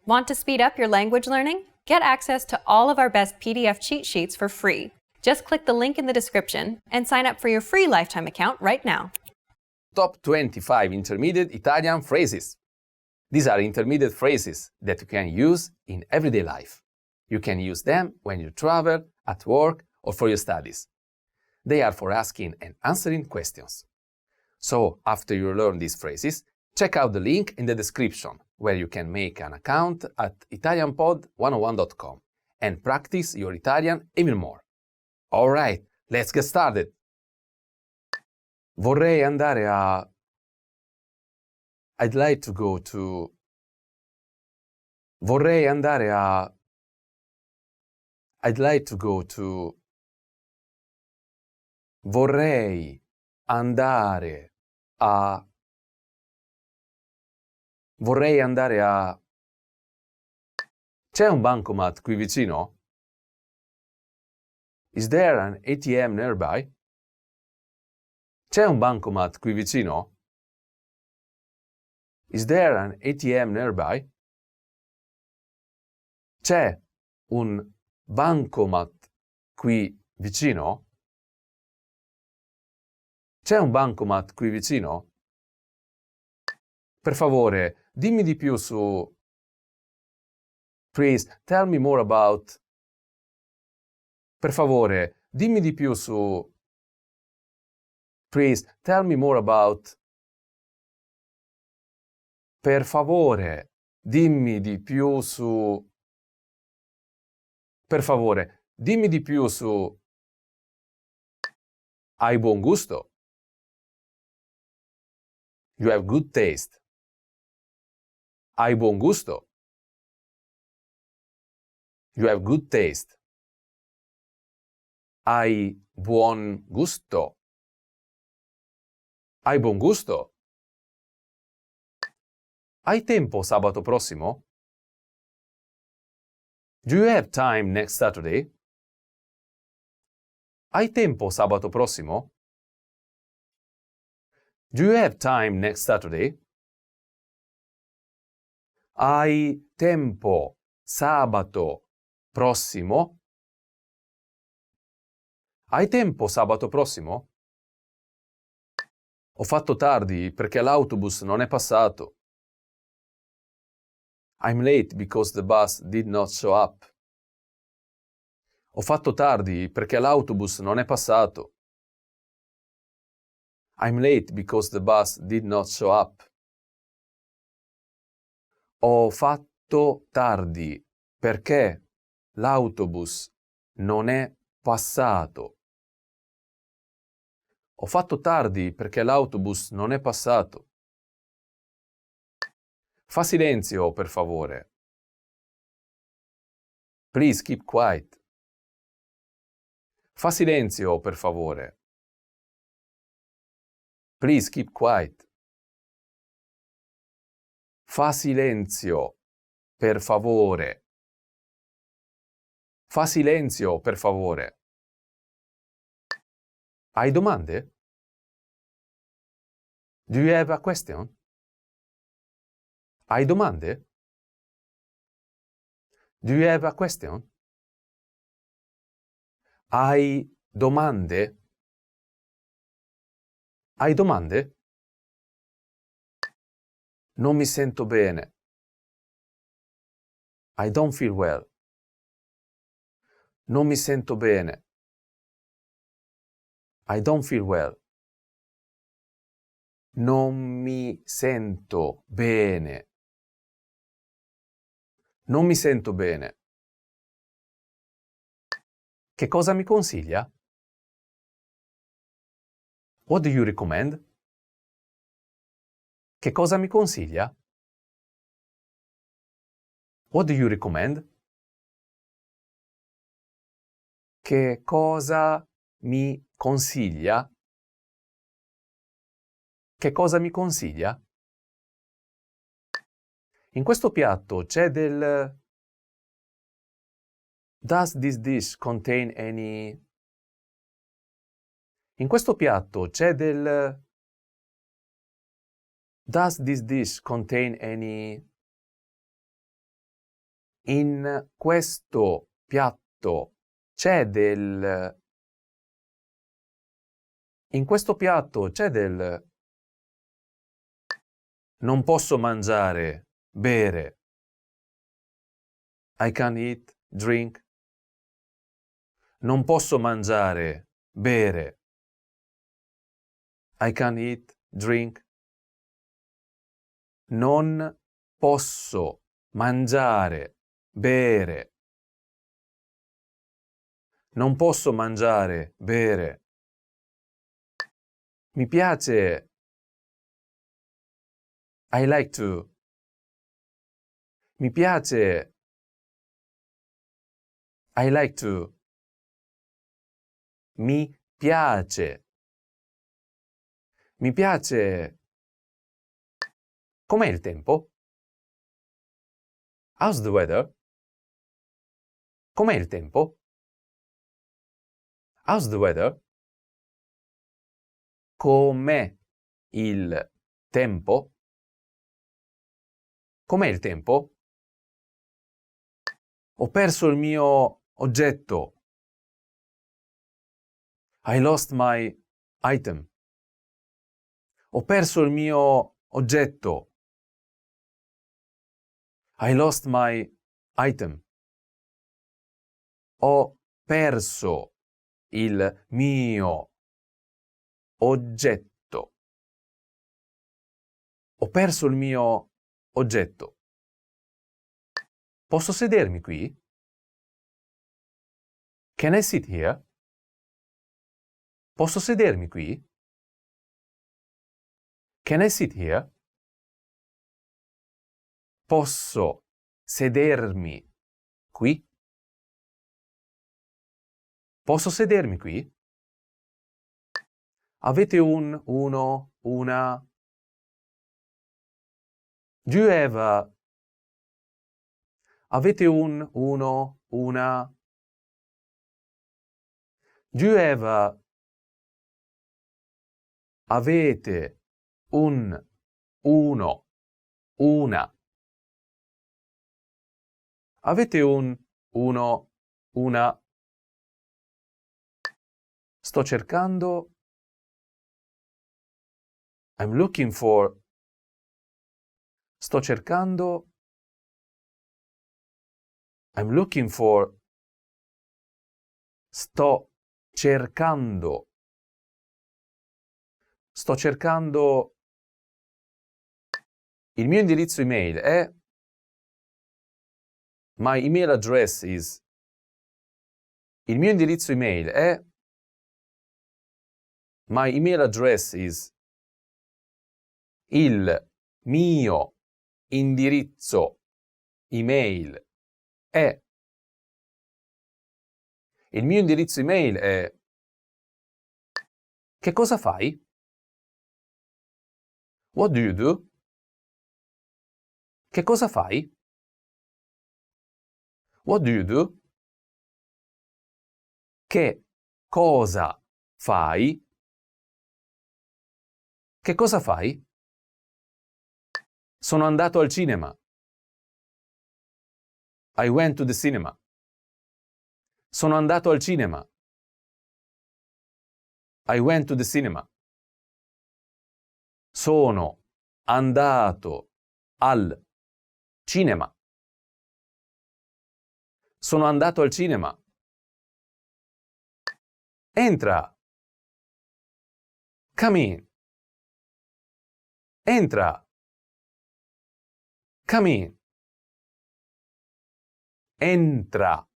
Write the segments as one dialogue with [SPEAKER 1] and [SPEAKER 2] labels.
[SPEAKER 1] Want to speed up your language learning? Get access to all of our best PDF cheat sheets for free. Just click the link in the description and sign up for your free lifetime account right now.
[SPEAKER 2] Top 25 intermediate Italian phrases. These are intermediate phrases that you can use in everyday life. You can use them when you travel, at work, or for your studies. They are for asking and answering questions. So, after you learn these phrases, check out the link in the description where you can make an account at italianpod101.com and practice your Italian even more. Alright, let's get started! Vorrei andare a... I'd like to go to... Vorrei andare a... I'd like to go to... Vorrei andare a... Vorrei andare a... C'è un bancomat qui vicino? Is there an ATM nearby? C'è un bancomat qui vicino? Is there an ATM nearby? C'è un bancomat qui vicino? C'è un bancomat qui vicino? Per favore, dimmi di più su... Please, tell me more about... Per favore, dimmi di più su... Please, tell me more about... Per favore, dimmi di più su... Per favore, dimmi di più su... Hai buon gusto. You have good taste. Hai buon gusto. You have good taste. Hai buon gusto. Hai buon gusto. Hai tempo sabato prossimo? Do you have time next Saturday? Hai tempo sabato prossimo? Do you have time next Saturday? Hai tempo sabato prossimo? Hai tempo sabato prossimo? Ho fatto tardi perché l'autobus non è passato. I'm late because the bus did not show up. Ho fatto tardi perché l'autobus non è passato. I'm late because the bus did not show up. Ho fatto tardi perché l'autobus non è passato. Ho fatto tardi perché l'autobus non è passato. Fa silenzio, per favore. Please keep quiet. Fa silenzio, per favore. Please keep quiet. Fa silenzio, per favore. Fa silenzio, per favore. Hai domande? Do you have a question? Hai domande? Do you have a question? Hai domande? Hai domande? Non mi sento bene. I don't feel well. Non mi sento bene. I don't feel well. Non mi sento bene. Non mi sento bene. Che cosa mi consiglia? What do you recommend? Che cosa mi consiglia? What do you recommend? Che cosa mi consiglia? Che cosa mi consiglia? In questo piatto c'è del... Does this dish contain any... In questo piatto c'è del... Does this dish contain any... In questo piatto c'è del... In questo piatto c'è del... Non posso mangiare, bere. I can eat, drink. Non posso mangiare, bere. I can eat, drink. Non posso mangiare, bere. Non posso mangiare, bere. Mi piace. I like to. Mi piace. I like to. Mi piace. Mi piace. Com'è il tempo? How's the weather? Com'è il tempo? How's the weather? Com'è il tempo? Com'è il tempo? Ho perso il mio oggetto. I lost my item. Ho perso il mio oggetto. I lost my item. Ho perso il mio oggetto. Ho perso il mio oggetto. Posso sedermi qui? Can I sit here? Posso sedermi qui? Can I sit here? Posso sedermi qui? Posso sedermi qui? Avete uno, una... Do you have a... Avete uno, una... Do you have a... Avete uno, una... Avete uno, una... Sto cercando... I'm looking for... Sto cercando... I'm looking for... Sto cercando... Sto cercando... Il mio indirizzo email è... My email address is... Il mio indirizzo email è... My email address is... Il mio indirizzo email è... Il mio indirizzo email è... Che cosa fai? What do you do? Che cosa fai? What do you do? Che cosa fai? Che cosa fai? Sono andato al cinema. I went to the cinema. Sono andato al cinema. I went to the cinema. Sono andato al cinema. Sono andato al cinema. Entra. Come in. Entra. Come in. Entra.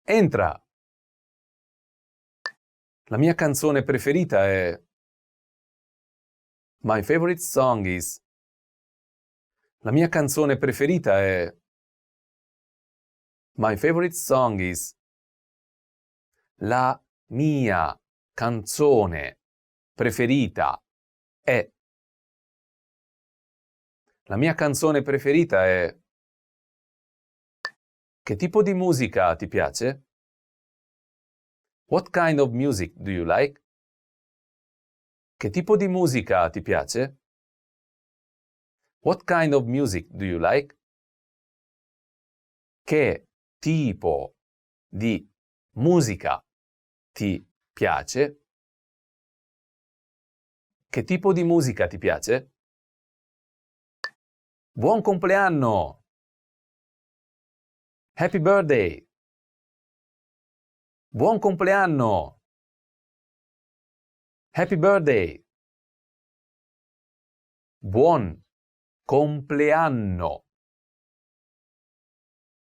[SPEAKER 2] Entra. La mia canzone preferita è... My favorite song is... La mia canzone preferita è... My favorite song is... La mia canzone preferita è... La mia canzone preferita è... Che tipo di musica ti piace? What kind of music do you like? Che tipo di musica ti piace? What kind of music do you like? che tipo di musica ti piace? Che tipo di musica ti piace? Buon compleanno! Happy birthday! Buon compleanno! Happy birthday! Buon compleanno!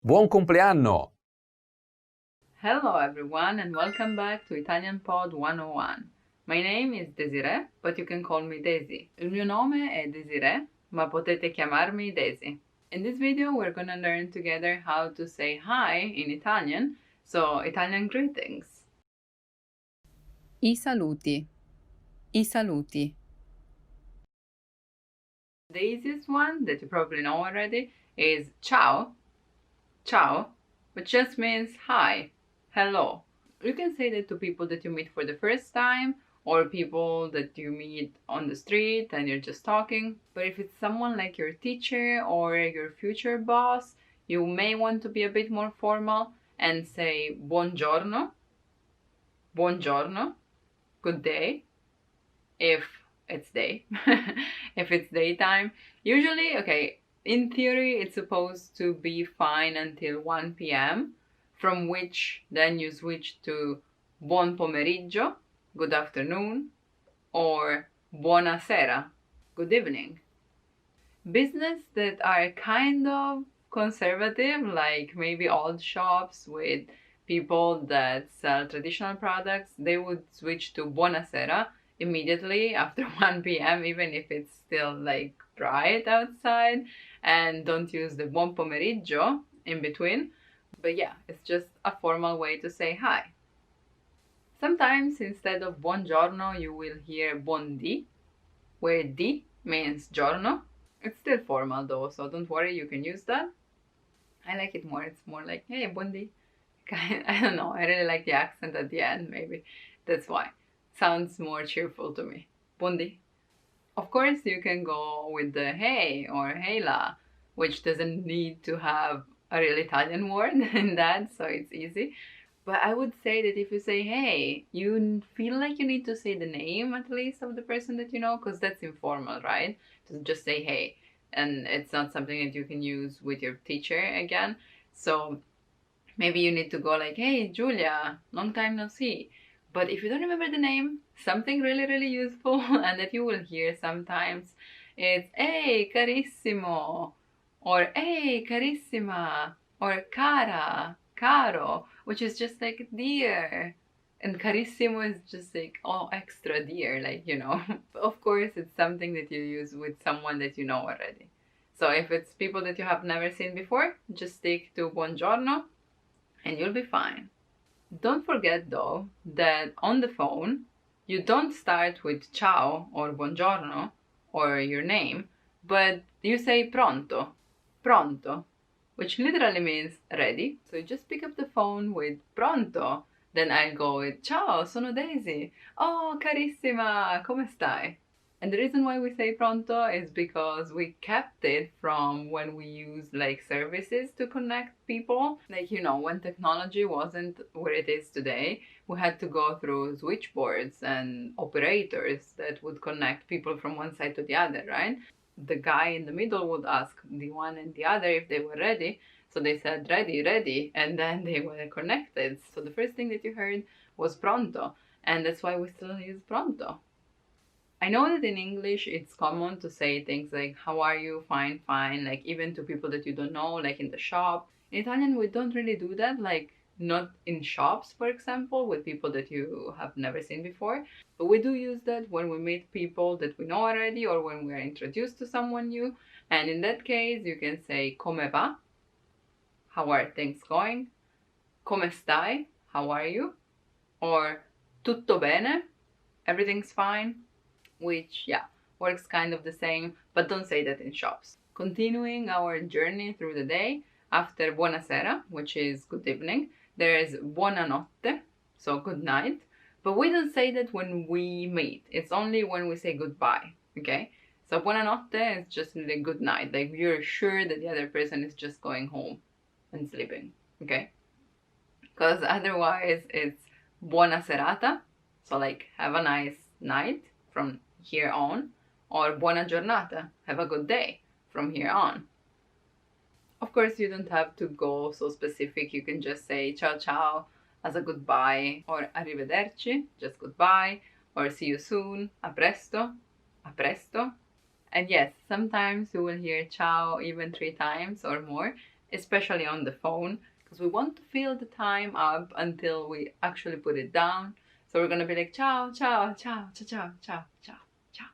[SPEAKER 2] Buon compleanno!
[SPEAKER 3] Hello everyone and welcome back to Italian Pod 101. My name is Desiree, but you can call me Daisy. Il mio nome è Desiree, ma potete chiamarmi Daisy. In this video we're gonna learn together how to say hi in Italian, so Italian greetings. I saluti. I saluti. The easiest one that you probably know already is ciao. Ciao, which just means hi, hello. You can say that to people that you meet for the first time or people that you meet on the street and you're just talking. But if it's someone like your teacher or your future boss, you may want to be a bit more formal and say buongiorno, buongiorno, good day, if it's day, if it's daytime. Usually, okay, in theory, it's supposed to be fine until 1 p.m., from which then you switch to buon pomeriggio, good afternoon, or buonasera, good evening. Business that are kind of conservative, like maybe old shops with people that sell traditional products, they would switch to buonasera immediately after 1 p.m., even if it's still like bright outside, and don't use the buon pomeriggio in between. But yeah, it's just a formal way to say hi. Sometimes instead of buongiorno, you will hear buondì, where di means giorno. It's still formal though, so don't worry, you can use that. I like it more. It's more like, hey, buondì. I don't know, I really like the accent at the end, maybe. That's why. Sounds more cheerful to me. Buondì. Of course, you can go with the hey or hela, which doesn't need to have a real Italian word in that, so it's easy. But I would say that if you say hey, you feel like you need to say the name at least of the person that you know, because that's informal, right? To just say hey, and it's not something that you can use with your teacher again. So maybe you need to go like, hey, Julia, long time no see. But if you don't remember the name, something really, really useful and that you will hear sometimes is hey, carissimo, or hey, carissima, or cara, caro, which is just like dear. And carissimo is just like, oh, extra dear, like, you know. Of course, it's something that you use with someone that you know already. So if it's people that you have never seen before, just stick to buongiorno and you'll be fine. Don't forget though that on the phone, you don't start with ciao or buongiorno or your name, but you say pronto, pronto, which literally means ready. So you just pick up the phone with pronto, then I'll go with ciao, sono Daisy. Oh, carissima, come stai? And the reason why we say pronto is because we kept it from when we used like services to connect people. Like, you know, when technology wasn't where it is today, we had to go through switchboards and operators that would connect people from one side to the other, right? The guy in the middle would ask the one and the other if they were ready. So they said ready, ready, and then they were connected. So the first thing that you heard was pronto, and that's why we still use pronto. I know that in English it's common to say things like how are you, fine, fine, like even to people that you don't know, like in the shop. In Italian we don't really do that, like not in shops, for example, with people that you have never seen before. But we do use that when we meet people that we know already or when we are introduced to someone new. And in that case you can say come va? How are things going? Come stai? How are you? Or tutto bene? Everything's fine? Which, yeah, works kind of the same, but don't say that in shops. Continuing our journey through the day, after buonasera, which is good evening, there is buonanotte, so good night, but we don't say that when we meet. It's only when we say goodbye, okay? So buonanotte is just like good night, like you're sure that the other person is just going home and sleeping, okay? Because otherwise it's buona serata, so like have a nice night from here on, or buona giornata, have a good day from here on. Of course, you don't have to go so specific. You can just say ciao ciao as a goodbye, or arrivederci, just goodbye, or see you soon, a presto, a presto. And yes, sometimes you will hear ciao even 3 times or more, especially on the phone, because we want to fill the time up until we actually put it down. So we're gonna be like ciao, ciao, ciao, ciao, ciao, ciao, ciao, ciao.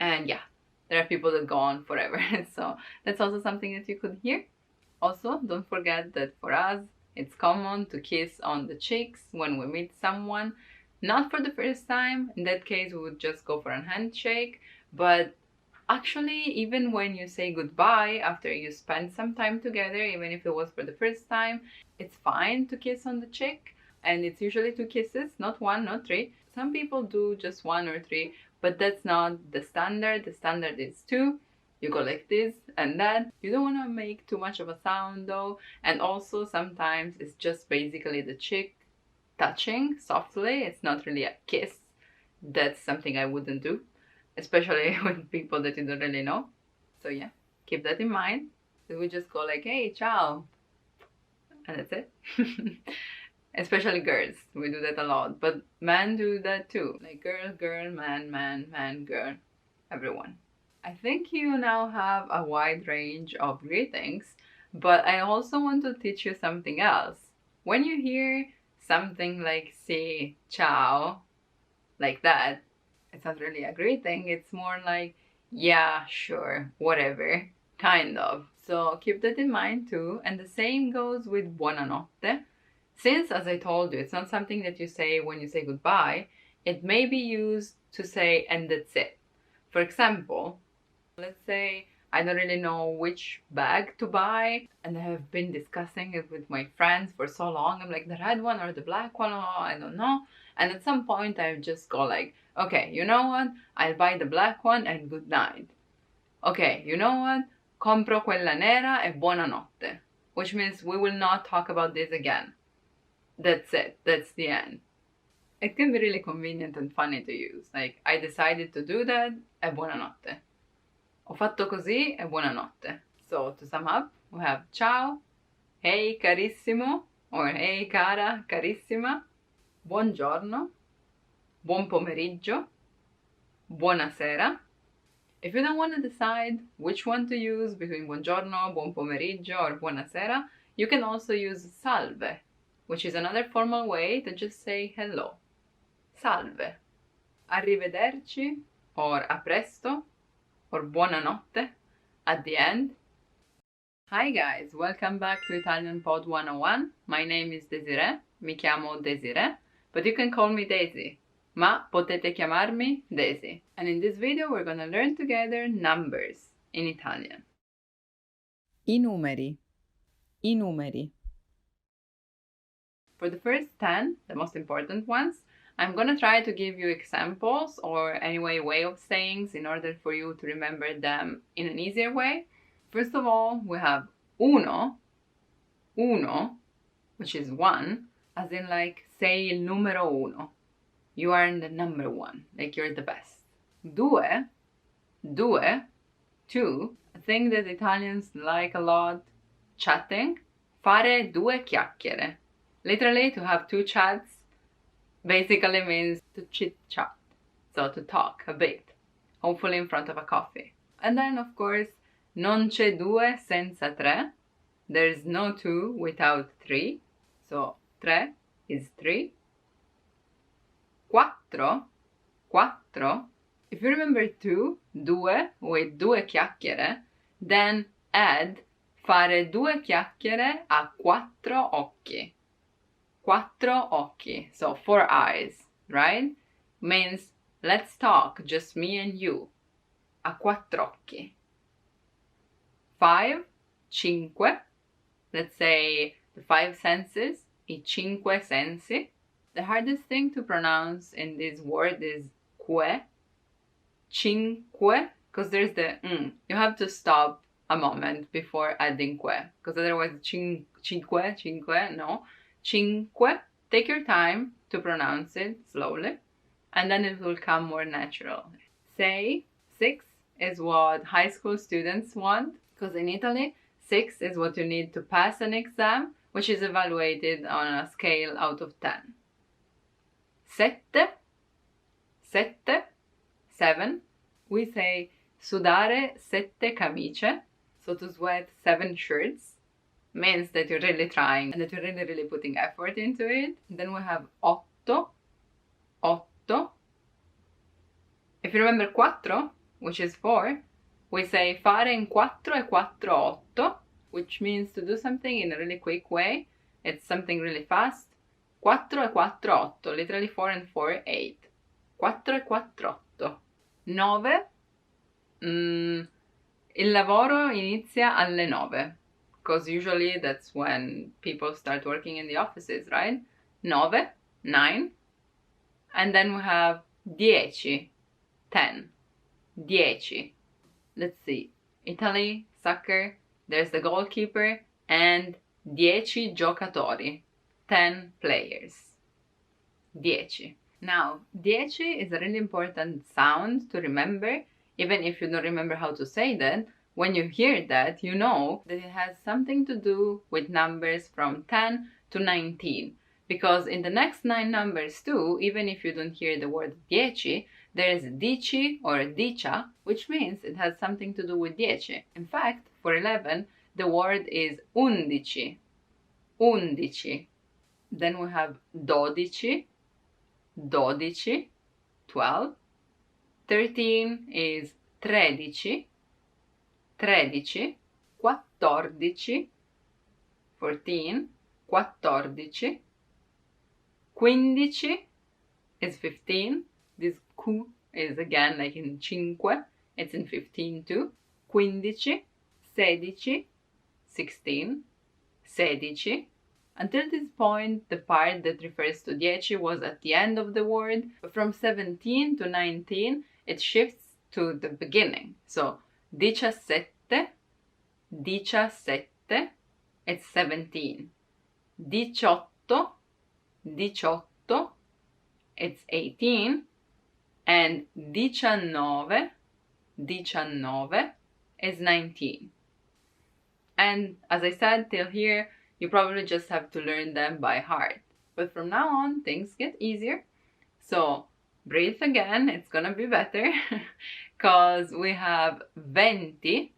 [SPEAKER 3] And yeah, there are people that go on forever. So that's also something that you could hear. Also, don't forget that for us, it's common to kiss on the cheeks when we meet someone. Not for the first time. In that case, we would just go for a handshake. But actually, even when you say goodbye after you spend some time together, even if it was for the first time, it's fine to kiss on the cheek. And it's usually 2 kisses, not 1, not 3. Some people do just 1 or 3, but that's not the standard. The standard is 2. You go like this and that. You don't want to make too much of a sound though. And also sometimes it's just basically the cheek touching softly. It's not really a kiss. That's something I wouldn't do, especially with people that you don't really know. So yeah, keep that in mind. So we just go like, hey, ciao. And that's it. Especially girls, we do that a lot. But men do that too. Like girl, girl, man, man, man, girl. Everyone. I think you now have a wide range of greetings, but I also want to teach you something else. When you hear something like say ciao, like that, it's not really a greeting, it's more like yeah, sure, whatever, kind of. So keep that in mind too. And the same goes with buonanotte. Since, as I told you, it's not something that you say when you say goodbye, it may be used to say and that's it. For example, let's say I don't really know which bag to buy and I have been discussing it with my friends for so long. I'm like, the red one or the black one? Oh, I don't know. And at some point I just go like, okay, you know what? I'll buy the black one and good night. Okay, you know what? Compro quella nera e buonanotte. Which means we will not talk about this again. That's it. That's the end. It can be really convenient and funny to use. Like, I decided to do that e buonanotte. Ho fatto così e buonanotte. So, to sum up, we have ciao, hey carissimo, or hey cara, carissima, buongiorno, buon pomeriggio, buonasera. If you don't want to decide which one to use between buongiorno, buon pomeriggio, or buonasera, you can also use salve, which is another formal way to just say hello. Salve. Arrivederci, or a presto, or buonanotte at the end. Hi guys, welcome back to Italian Pod 101. My name is Desiree, mi chiamo Desiree, but you can call me Daisy. Ma potete chiamarmi Daisy. And in this video we're gonna learn together numbers in Italian.
[SPEAKER 4] I numeri. I numeri.
[SPEAKER 3] For the first 10, the most important ones, I'm gonna try to give you examples or anyway way of sayings in order for you to remember them in an easier way. First of all, we have uno, which is 1, as in like say il numero uno. You are the number 1, like you're the best. Due, 2, a thing that Italians like a lot, chatting, fare 2 chiacchiere. Literally, to have 2 chats basically means to chit-chat, so to talk a bit, hopefully in front of a coffee. And then, of course, non c'è 2 senza 3. There's no 2 without 3, so 3 is 3. Quattro. If you remember 2, due, with 2 chiacchiere, then add fare 2 chiacchiere a 4 occhi. 4 occhi, so 4 eyes, right? Means let's talk, just me and you. A 4 occhi. 5, 5. Let's say the 5 senses, I 5 sensi. The hardest thing to pronounce in this word is que, cinque, because there's the You have to stop a moment before adding que, because otherwise cinque, no. Cinque, take your time to pronounce it slowly, and then it will come more natural. Sei, 6 is what high school students want, because in Italy, 6 is what you need to pass an exam, which is evaluated on a scale out of 10. Sette, 7. We say sudare 7 camicie, so to sweat 7 shirts, means that you're really trying and that you're really putting effort into it. Then we have otto. If you remember quattro, which is 4, we say fare in 4 e 4 8, which means to do something in a really quick way. It's something really fast. 4 e 4 8, literally 4 and 4, 8. 4 e 4 8. 9. Il lavoro inizia alle 9, because usually that's when people start working in the offices, right? 9. And then we have 10. 10. Let's see. Italy, soccer, there's the goalkeeper, and 10 giocatori, 10 players. 10. Now, 10 is a really important sound to remember, even if you don't remember how to say that. When you hear that, you know that it has something to do with numbers from 10 to 19. Because in the next 9 numbers too, even if you don't hear the word 10, there is dici or dicia, which means it has something to do with 10. In fact, for 11, the word is undici. Undici. Then we have dodici. 12. 13 is 13. 14. 14. 15 is 15. This Q is again like in cinque. It's in 15 too. 15. 16. 16. Until this point, the part that refers to 10 was at the end of the word, but from 17 to 19, it shifts to the beginning. So, 17, it's 17. 18, it's 18. And 19 is 19. And as I said, till here, you probably just have to learn them by heart. But from now on, things get easier. So breathe again, it's gonna be better. Because we have 20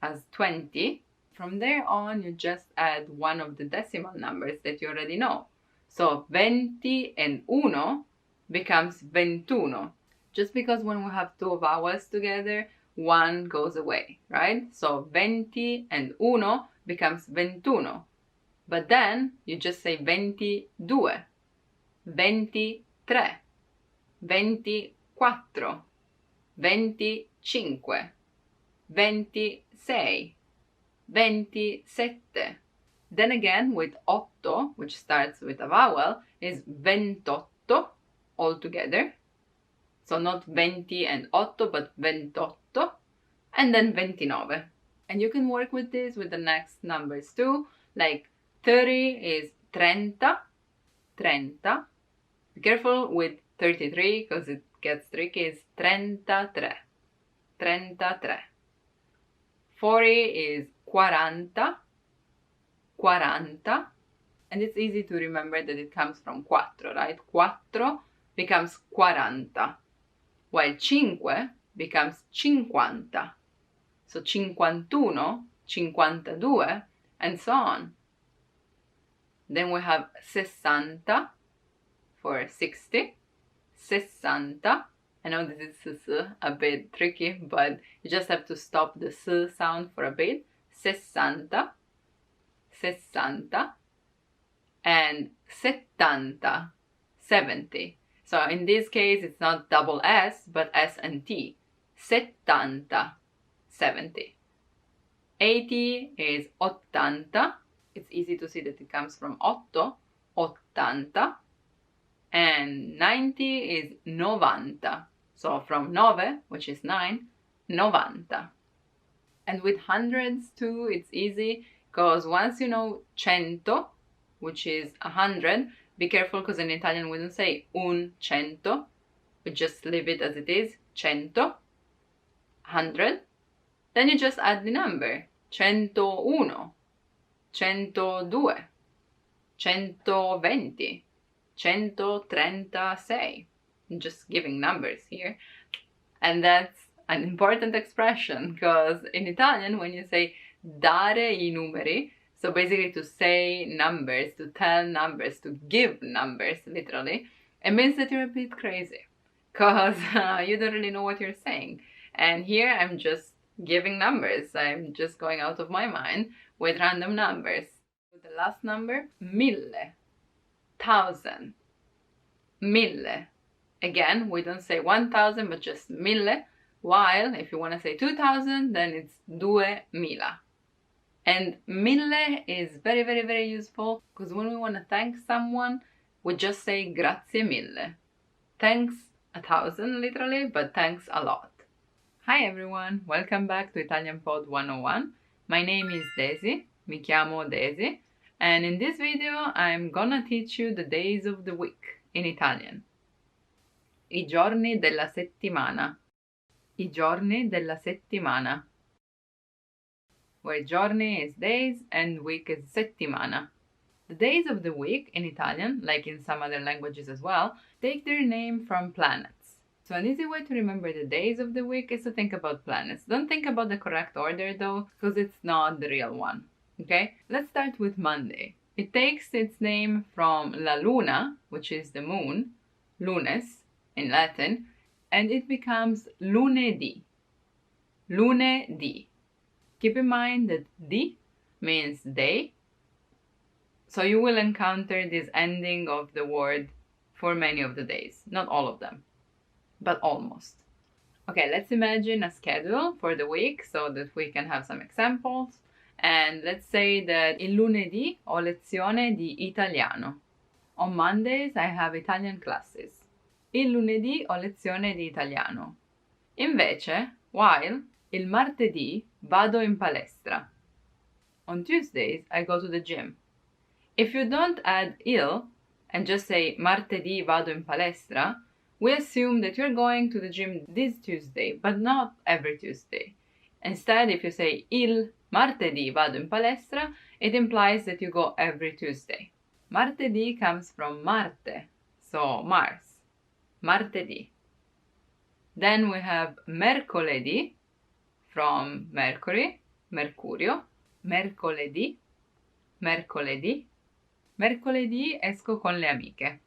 [SPEAKER 3] as 20. From there on, you just add one of the decimal numbers that you already know. So 20 and uno becomes 21. Just because when we have two vowels together, one goes away, right? So 20 and uno becomes 21. But then you just say 22, 23, 24, 25, 26, 27. Then again with otto, which starts with a vowel, is 28 all together. So not 20 and 8, but 28. And then 29. And you can work with this with the next numbers too. Like 30 is 30. Be careful with 33 because it gets tricky. It's 33. 40 is 40. And it's easy to remember that it comes from quattro, right? Quattro becomes 40. While 5 becomes 50. So 51, 52, and so on. Then we have 60 for 60. 60. I know this is a bit tricky, but you just have to stop the s sound for a bit. 60. And 70. 70. So in this case, it's not double S, but S and T. 70. 70. 80 is 80. It's easy to see that it comes from otto, 80. And 90 is 90. So from 9, which is 9, 90. And with hundreds too, it's easy, because once you know cento, which is 100, be careful because in Italian we don't say un cento, we just leave it as it is, cento, 100. Then you just add the number, 101, 102, 120, 136. I'm just giving numbers here. And that's an important expression, because in Italian, when you say dare I numeri, so basically to say numbers, to tell numbers, to give numbers, literally, it means that you're a bit crazy, because you don't really know what you're saying. And here I'm just giving numbers. I'm just going out of my mind with random numbers. With the last number, 1000, 1000, 1000. Again, we don't say 1000, but just 1000. While if you want to say 2000, then it's 2000. And 1000 is very, very, very useful, because when we want to thank someone, we just say grazie mille. Thanks 1000, literally, but thanks a lot. Hi everyone, welcome back to Italian Pod 101. My name is Daisy, mi chiamo Daisy, and in this video I'm gonna teach you the days of the week in Italian. I giorni della settimana. I giorni della settimana. Where giorni is days and week is settimana. The days of the week in Italian, like in some other languages as well, take their name from planets. So an easy way to remember the days of the week is to think about planets. Don't think about the correct order though, because it's not the real one. Okay? Let's start with Monday. It takes its name from la luna, which is the moon, lunes in Latin, and it becomes lunedì. Lunedì. Keep in mind that di means day, so you will encounter this ending of the word for many of the days. Not all of them, but almost. Okay, let's imagine a schedule for the week so that we can have some examples. And let's say that il lunedì ho lezione di italiano. On Mondays I have Italian classes. Il lunedì ho lezione di italiano. Invece, while, il martedì vado in palestra. On Tuesdays I go to the gym. If you don't add il and just say martedì vado in palestra, we assume that you're going to the gym this Tuesday, but not every Tuesday. Instead, if you say il martedì vado in palestra, it implies that you go every Tuesday. Martedì comes from Marte, so Mars. Martedì. Then we have mercoledì, from Mercury, Mercurio. Mercoledì, mercoledì. Mercoledì esco con le amiche.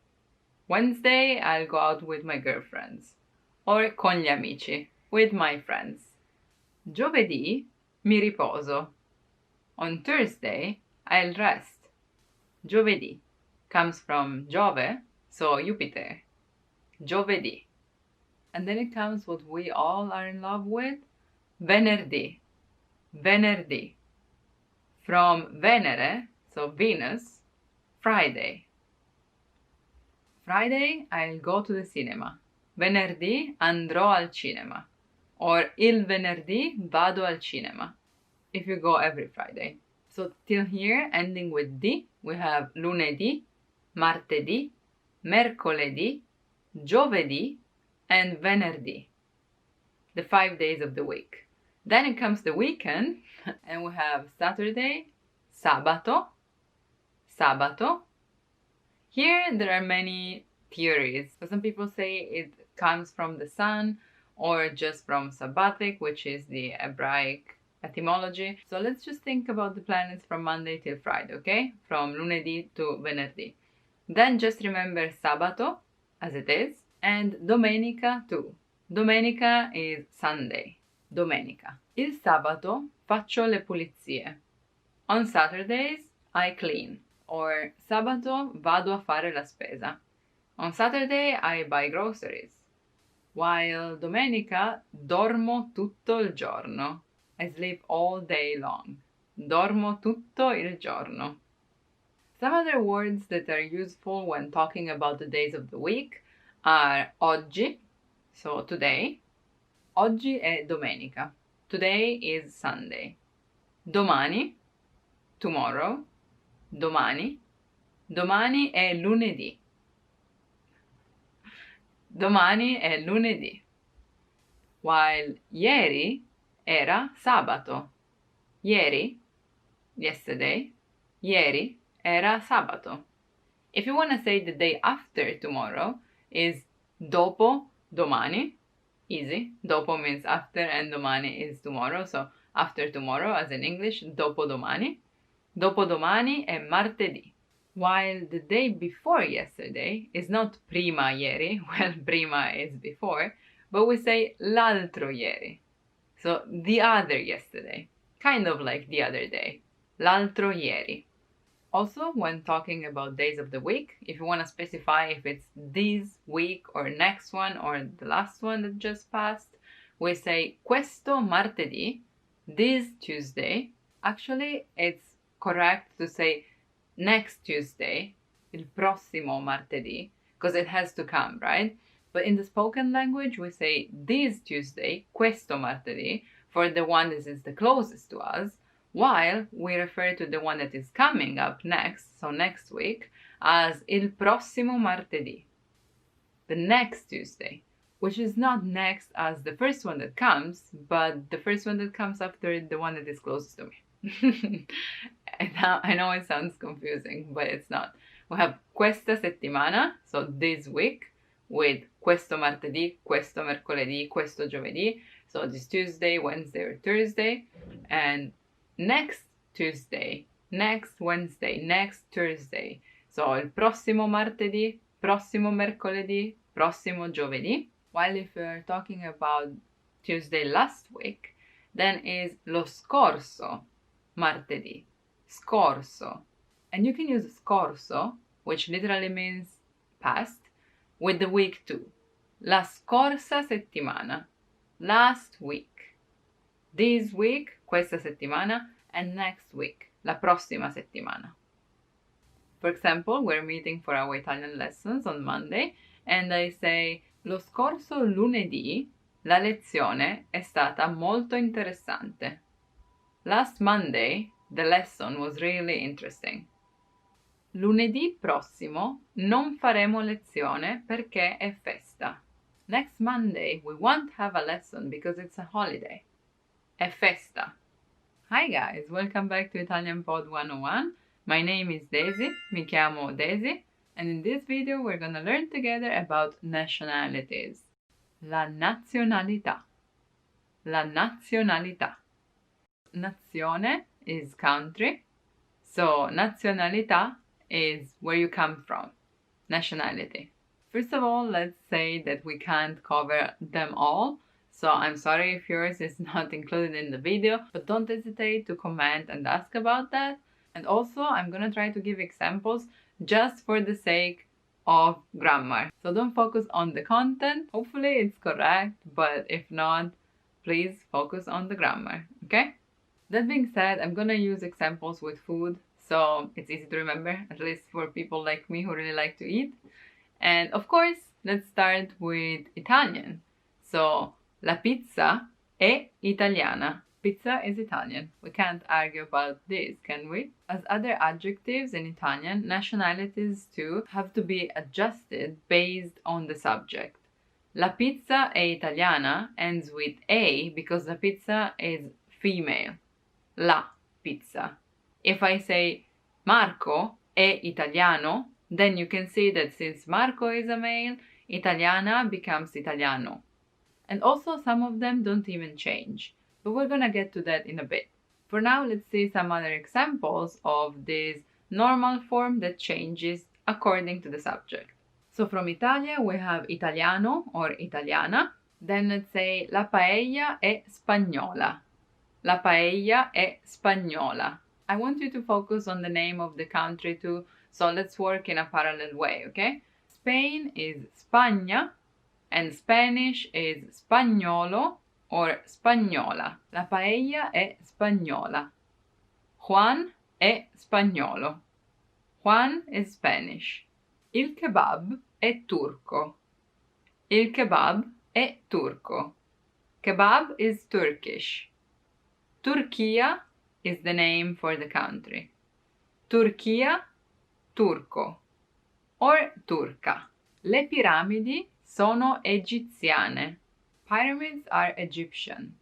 [SPEAKER 3] Wednesday I'll go out with my girlfriends. Or con gli amici, with my friends. Giovedì mi riposo. On Thursday I'll rest. Giovedì comes from Giove, so Jupiter. Giovedì. And then it comes what we all are in love with, venerdì. Venerdì. From Venere, so Venus, Friday. Friday I'll go to the cinema. Venerdì andrò al cinema. Or il venerdì vado al cinema, if you go every Friday. So till here, ending with di, we have lunedì, martedì, mercoledì, giovedì, and venerdì. The 5 days of the week. Then it comes the weekend, and we have Saturday, sabato, sabato. Here there are many theories. So some people say it comes from the sun, or just from sabbatic, which is the Hebraic etymology. So let's just think about the planets from Monday till Friday, okay? From lunedì to venerdì. Then just remember sabato, as it is, and domenica too. Domenica is Sunday. Domenica. Il sabato faccio le pulizie. On Saturdays I clean. Or sabato vado a fare la spesa. On Saturday I buy groceries. While domenica dormo tutto il giorno. I sleep all day long. Dormo tutto il giorno. Some other words that are useful when talking about the days of the week are oggi, so today. Oggi è domenica. Today is Sunday. Domani, tomorrow. Domani. Domani è lunedì. Domani è lunedì. While ieri era sabato. Ieri, yesterday, ieri era sabato. If you want to say the day after tomorrow is dopo domani. Easy. Dopo means after and domani is tomorrow. So after tomorrow, as in English, dopo domani. Dopo domani è martedì. While the day before yesterday is not prima ieri, well, prima is before, but we say l'altro ieri. So the other yesterday, kind of like the other day. L'altro ieri. Also, when talking about days of the week, if you want to specify if it's this week or next one or the last one that just passed, we say questo martedì, this Tuesday. Actually, it's correct to say next Tuesday, il prossimo martedì, because it has to come, right? But in the spoken language, we say this Tuesday, questo martedì, for the one that is the closest to us, while we refer to the one that is coming up next, so next week, as il prossimo martedì, the next Tuesday, which is not next as the first one that comes, but the first one that comes after the one that is closest to me. I know it sounds confusing, but it's not. We have questa settimana, so this week, with questo martedì, questo mercoledì, questo giovedì, so this Tuesday, Wednesday, or Thursday, and next Tuesday, next Wednesday, next Thursday, so il prossimo martedì, prossimo mercoledì, prossimo giovedì. While if we're talking about Tuesday last week, then is lo scorso martedì. Scorso. And you can use scorso, which literally means past, with the week too. La scorsa settimana. Last week. This week, questa settimana, and next week, la prossima settimana. For example, we're meeting for our Italian lessons on Monday, and I say, lo scorso lunedì la lezione è stata molto interessante. Last Monday, the lesson was really interesting. Lunedì prossimo non faremo lezione perché è festa. Next Monday, we won't have a lesson because it's a holiday. È festa. Hi guys, welcome back to Italian Pod 101. My name is Daisy, mi chiamo Daisy, and in this video we're gonna learn together about nationalities. La nazionalità. La nazionalità. Nazione is country, so nazionalità is where you come from, nationality. First of all, let's say that we can't cover them all, so I'm sorry if yours is not included in the video, but don't hesitate to comment and ask about that. And also, I'm gonna try to give examples just for the sake of grammar. So don't focus on the content. Hopefully it's correct, but if not, please focus on the grammar, okay? That being said, I'm gonna use examples with food, so it's easy to remember, at least for people like me who really like to eat. And of course, let's start with Italian. So, la pizza è italiana. Pizza is Italian. We can't argue about this, can we? As other adjectives in Italian, nationalities too have to be adjusted based on the subject. La pizza è italiana ends with a because the pizza is female. La pizza. If I say Marco è italiano, then you can see that since Marco is a male, italiana becomes italiano. And also some of them don't even change, but we're gonna get to that in a bit. For now, let's see some other examples of this normal form that changes according to the subject. So from Italia, we have italiano or italiana. Then let's say la paella è spagnola. La paella è spagnola. I want you to focus on the name of the country too, so let's work in a parallel way, okay? Spain is Spagna, and Spanish is spagnolo or spagnola. La paella è spagnola. Juan è spagnolo. Juan is Spanish. Il kebab è turco. Il kebab è turco. Kebab is Turkish. Turchia is the name for the country. Turchia, Turco or Turca. Le piramidi sono egiziane. Pyramids are Egyptian.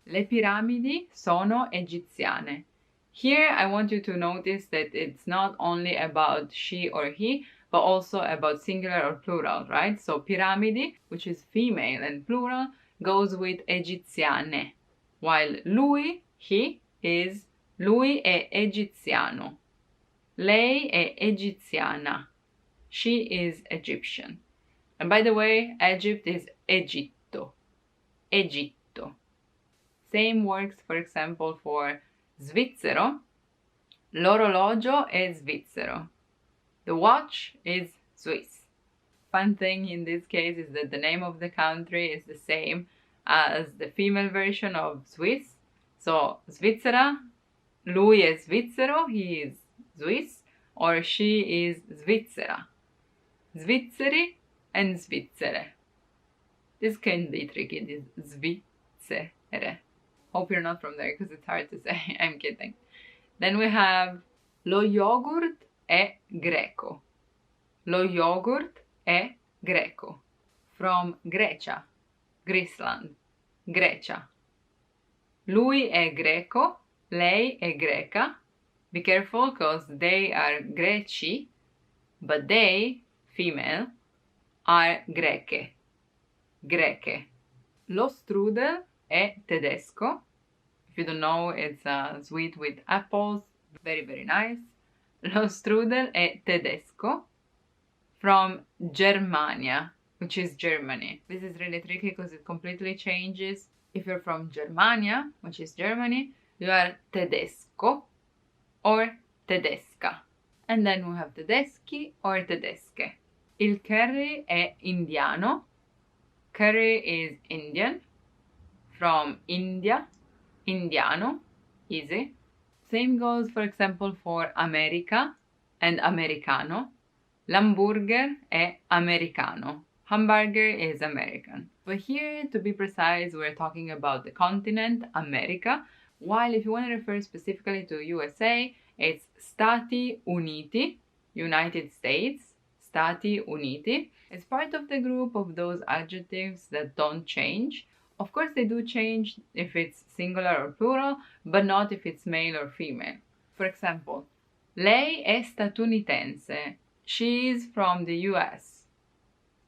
[SPEAKER 3] Le piramidi sono egiziane. Here I want you to notice that it's not only about she or he, but also about singular or plural, right? So piramidi, which is female and plural, goes with egiziane, while he is lui è egiziano. Lei è egiziana. She is Egyptian. And by the way, Egypt is Egitto. Egitto. Same works, for example, for Svizzero. L'orologio è svizzero. The watch is Swiss. Fun thing in this case is that the name of the country is the same as the female version of Swiss. So Svizzera, lui è svizzero, he is Swiss, or she is Svizzera. Svizzeri and Svizzere. This can be tricky, this Svizzere. Hope you're not from there because it's hard to say. I'm kidding. Then we have lo yogurt è greco. Lo yogurt è greco. From Grecia, Greeceland, Grecia. Lui è greco, lei è greca. Be careful because they are greci, but they, female, are greche. Greche. Lo strudel è tedesco. If you don't know, it's a sweet with apples. Very, very nice. Lo strudel è tedesco. From Germania, which is Germany. This is really tricky because it completely changes. If you're from Germania, which is Germany, you are tedesco or tedesca. And then we have tedeschi or tedesche. Il curry è indiano. Curry is Indian. From India, indiano, easy. Same goes, for example, for America and americano. L'hamburger è americano. Hamburger is American. But here, to be precise, we're talking about the continent, America, while if you want to refer specifically to USA, it's Stati Uniti, United States, Stati Uniti. It's part of the group of those adjectives that don't change. Of course, they do change if it's singular or plural, but not if it's male or female. For example, lei è statunitense. She is from the US.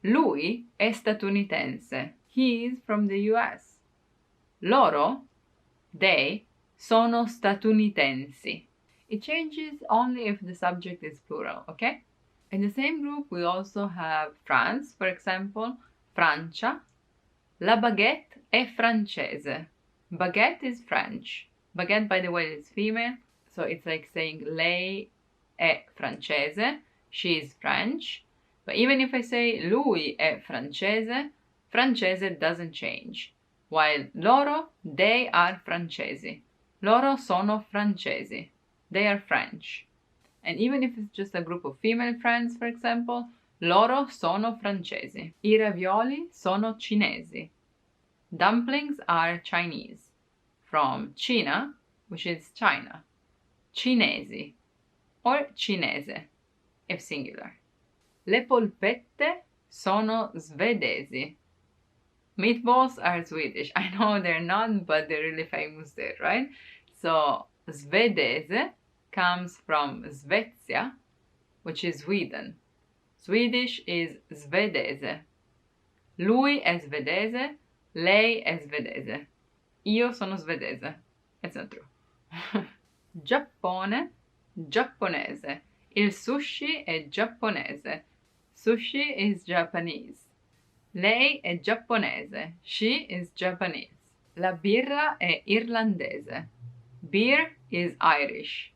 [SPEAKER 3] Lui è statunitense. He is from the US. Loro, they, sono statunitensi. It changes only if the subject is plural, okay? In the same group, we also have France, for example, Francia. La baguette è francese. Baguette is French. Baguette, by the way, is female, so it's like saying lei è francese, she is French. But even if I say lui è francese, francese doesn't change. While loro, they are francesi. Loro sono francesi. They are French. And even if it's just a group of female friends, for example, loro sono francesi. I ravioli sono cinesi. Dumplings are Chinese. From Cina, which is China. Cinesi or cinese, if singular. Le polpette sono svedesi. Meatballs are Swedish. I know they're not, but they're really famous there, right? So, svedese comes from Svezia, which is Sweden. Swedish is svedese. Lui è svedese, lei è svedese. Io sono svedese. It's not true. Giappone, giapponese. Il sushi è giapponese. Sushi is Japanese. Lei è giapponese. She is Japanese. La birra è irlandese. Beer is Irish.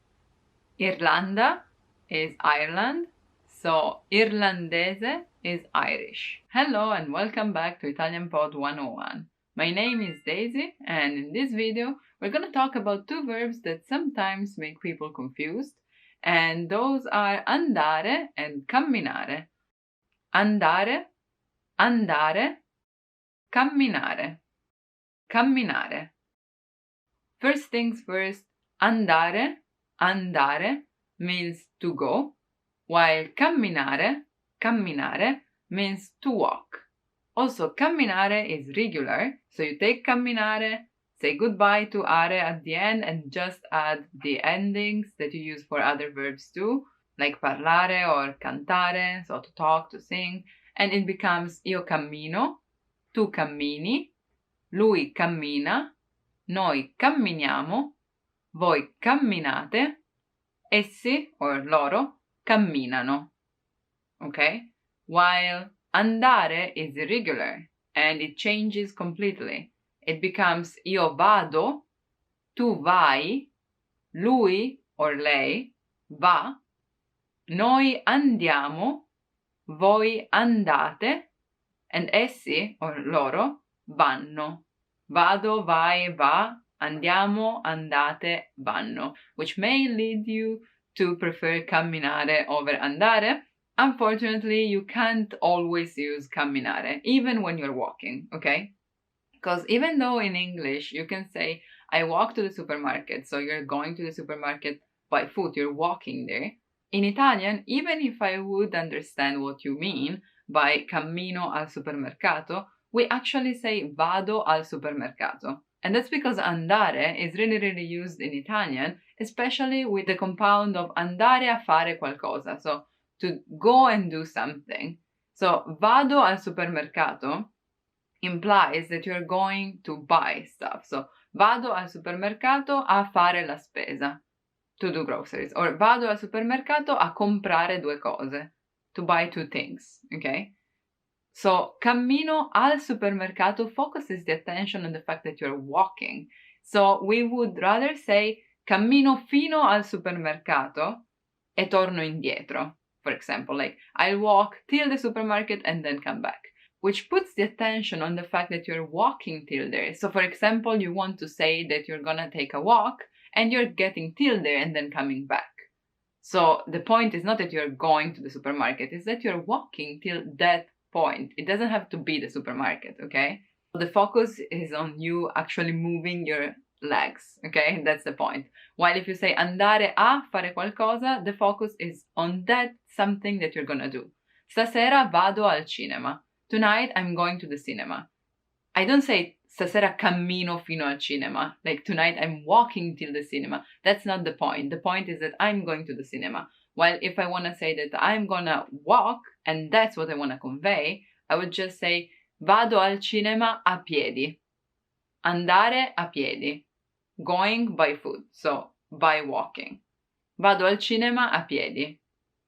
[SPEAKER 3] Irlanda is Ireland. So irlandese is Irish. Hello and welcome back to Italian Pod 101. My name is Daisy, and in this video we're going to talk about two verbs that sometimes make people confused, and those are andare and camminare. Andare, andare, camminare, camminare. First things first, andare, andare means to go, while camminare, camminare means to walk. Also, camminare is regular, so you take camminare, say goodbye to are at the end, and just add the endings that you use for other verbs too, like parlare or cantare, so to talk, to sing, and it becomes io cammino, tu cammini, lui cammina, noi camminiamo, voi camminate, essi or loro camminano. Okay? While andare is irregular and it changes completely. It becomes io vado, tu vai, lui or lei va, noi andiamo, voi andate, and essi or loro vanno. Vado, vai, va, andiamo, andate, vanno, which may lead you to prefer camminare over andare. Unfortunately, you can't always use camminare, even when you're walking, okay? Because even though in English you can say, I walk to the supermarket, so you're going to the supermarket by foot, you're walking there. In Italian, even if I would understand what you mean by cammino al supermercato, we actually say vado al supermercato. And that's because andare is really used in Italian, especially with the compound of andare a fare qualcosa, so to go and do something. So vado al supermercato implies that you're going to buy stuff. So vado al supermercato a fare la spesa, to do groceries. Or vado al supermercato a comprare due cose, to buy two things, okay? So cammino al supermercato focuses the attention on the fact that you're walking. So we would rather say cammino fino al supermercato e torno indietro. For example, like I'll walk till the supermarket and then come back, which puts the attention on the fact that you're walking till there. So for example, you want to say that you're gonna take a walk and you're getting till there and then coming back. So the point is not that you're going to the supermarket, it's that you're walking till that point. It doesn't have to be the supermarket, okay? The focus is on you actually moving your legs, okay? That's the point. While if you say andare a fare qualcosa, the focus is on that something that you're gonna do. Stasera vado al cinema. Tonight I'm going to the cinema. I don't say stasera cammino fino al cinema. Like tonight I'm walking till the cinema. That's not the point. The point is that I'm going to the cinema. While if I want to say that I'm gonna walk, and that's what I want to convey, I would just say vado al cinema a piedi. Andare a piedi. Going by foot, so by walking. Vado al cinema a piedi.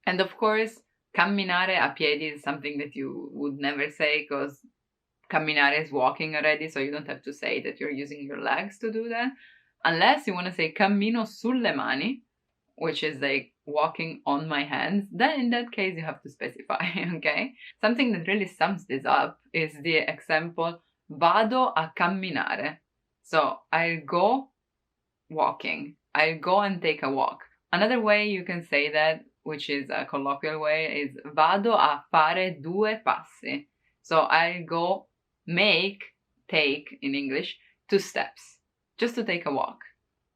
[SPEAKER 3] And of course, camminare a piedi is something that you would never say because camminare is walking already, so you don't have to say that you're using your legs to do that. Unless you want to say cammino sulle mani, which is like walking on my hands, then in that case you have to specify, okay? Something that really sums this up is the example vado a camminare. So I'll go walking. I'll go and take a walk. Another way you can say that, which is a colloquial way, is vado a fare due passi. So I'll go take in English 2 steps, just to take a walk.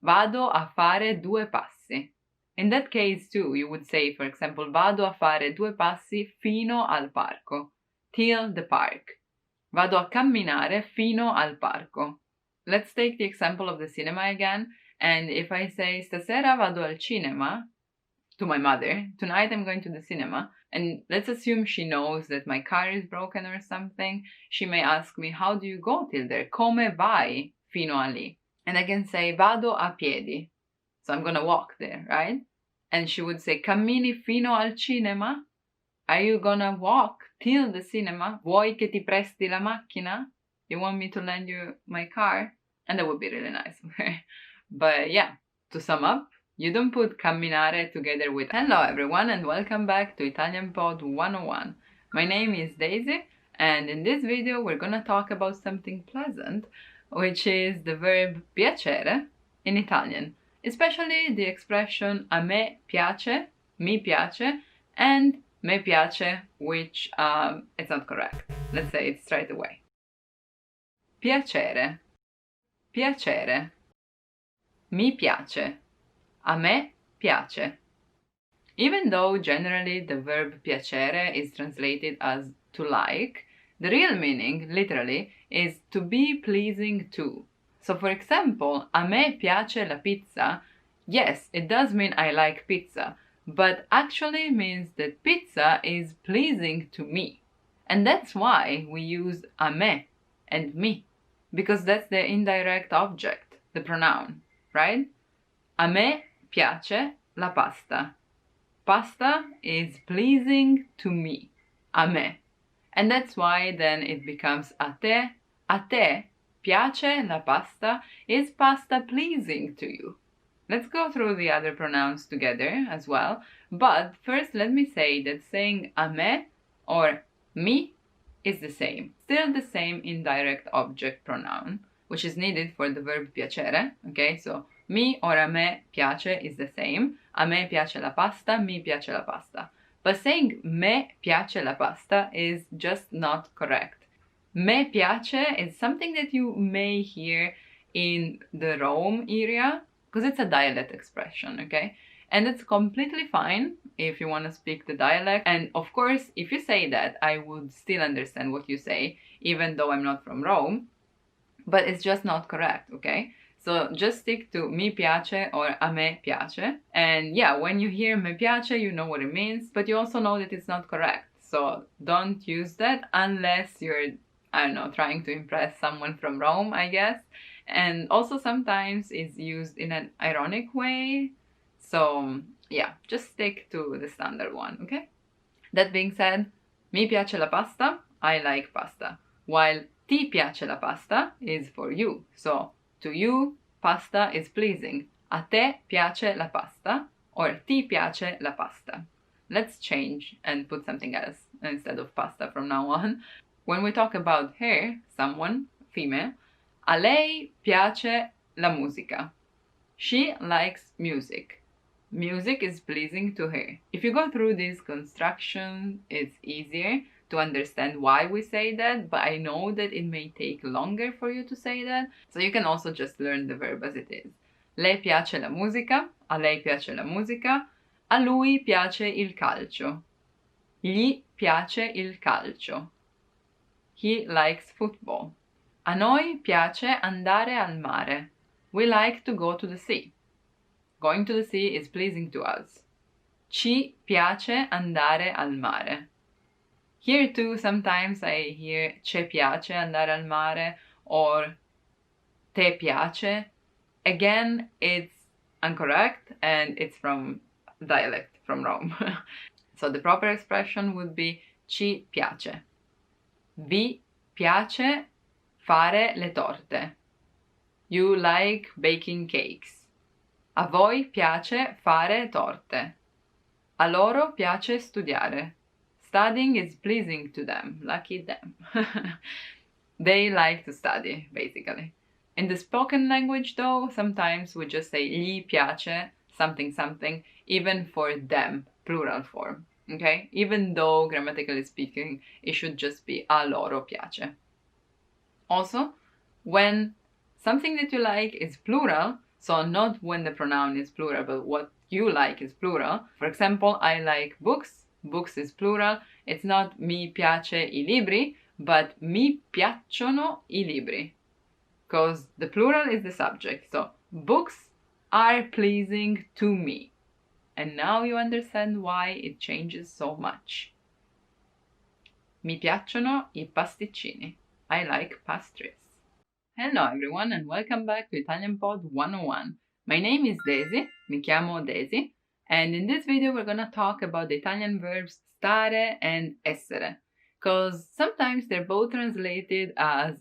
[SPEAKER 3] Vado a fare due passi. In that case too, you would say, for example, vado a fare 2 passi fino al parco, till the park. Vado a camminare fino al parco. Let's take the example of the cinema again. And if I say stasera vado al cinema to my mother, tonight I'm going to the cinema, and let's assume she knows that my car is broken or something, she may ask me, how do you go till there? Come vai fino a lì? And I can say vado a piedi. So I'm gonna walk there, right? And she would say cammini fino al cinema? Are you gonna walk till the cinema? Vuoi che ti presti la macchina? You want me to lend you my car? And that would be really nice, okay? But yeah, to sum up, you don't put camminare together with hello everyone and welcome back to Italian Pod 101. My name is Daisy and in this video we're gonna talk about something pleasant, which is the verb piacere in Italian, especially the expression a me piace, mi piace, and me piace, which it's not correct. Let's say it straight away. Piacere, piacere. Mi piace. A me piace. Even though generally the verb piacere is translated as to like, the real meaning, literally, is to be pleasing to. So for example, a me piace la pizza, yes, it does mean I like pizza, but actually means that pizza is pleasing to me. And that's why we use a me and mi, because that's the indirect object, the pronoun, right? A me piace la pasta. Pasta is pleasing to me, a me. And that's why then it becomes a te piace la pasta, is pasta pleasing to you? Let's go through the other pronouns together as well, but first let me say that saying a me or mi is the same, still the same indirect object pronoun, which is needed for the verb piacere, okay? So mi or a me piace is the same. A me piace la pasta, mi piace la pasta. But saying me piace la pasta is just not correct. Me piace is something that you may hear in the Rome area, because it's a dialect expression, okay? And it's completely fine if you want to speak the dialect. And of course, if you say that, I would still understand what you say, even though I'm not from Rome. But it's just not correct, okay? So just stick to mi piace or a me piace. And yeah, when you hear me piace, you know what it means, but you also know that it's not correct. So don't use that unless you're, I don't know, trying to impress someone from Rome, I guess. And also sometimes it's used in an ironic way. So yeah, just stick to the standard one, okay? That being said, mi piace la pasta, I like pasta. While ti piace la pasta is for you. So to you, pasta is pleasing. A te piace la pasta or ti piace la pasta. Let's change and put something else instead of pasta from now on. When we talk about her, someone, female, a lei piace la musica. She likes music. Music is pleasing to her. If you go through this construction, it's easier to understand why we say that, but I know that it may take longer for you to say that, so you can also just learn the verb as it is. Lei piace la musica, a lei piace la musica, a lui piace il calcio. Gli piace il calcio. He likes football. A noi piace andare al mare. We like to go to the sea. Going to the sea is pleasing to us. Ci piace andare al mare. Here too, sometimes I hear ce piace andare al mare or te piace. Again, it's incorrect and it's from dialect from Rome. So the proper expression would be ci piace. Vi piace fare le torte. You like baking cakes. A voi piace fare torte. A loro piace studiare. Studying is pleasing to them. Lucky them. They like to study, basically. In the spoken language, though, sometimes we just say gli piace something something, even for them, plural form. Okay? Even though, grammatically speaking, it should just be a loro piace. Also, when something that you like is plural, so not when the pronoun is plural, but what you like is plural. For example, I like books. Books is plural. It's not mi piace I libri, but mi piacciono I libri. Because the plural is the subject. So books are pleasing to me. And now you understand why it changes so much. Mi piacciono I pasticcini. I like pastries. Hello everyone and welcome back to Italian Pod 101. My name is Daisy, mi chiamo Daisy, and in this video we're gonna talk about the Italian verbs stare and essere, because sometimes they're both translated as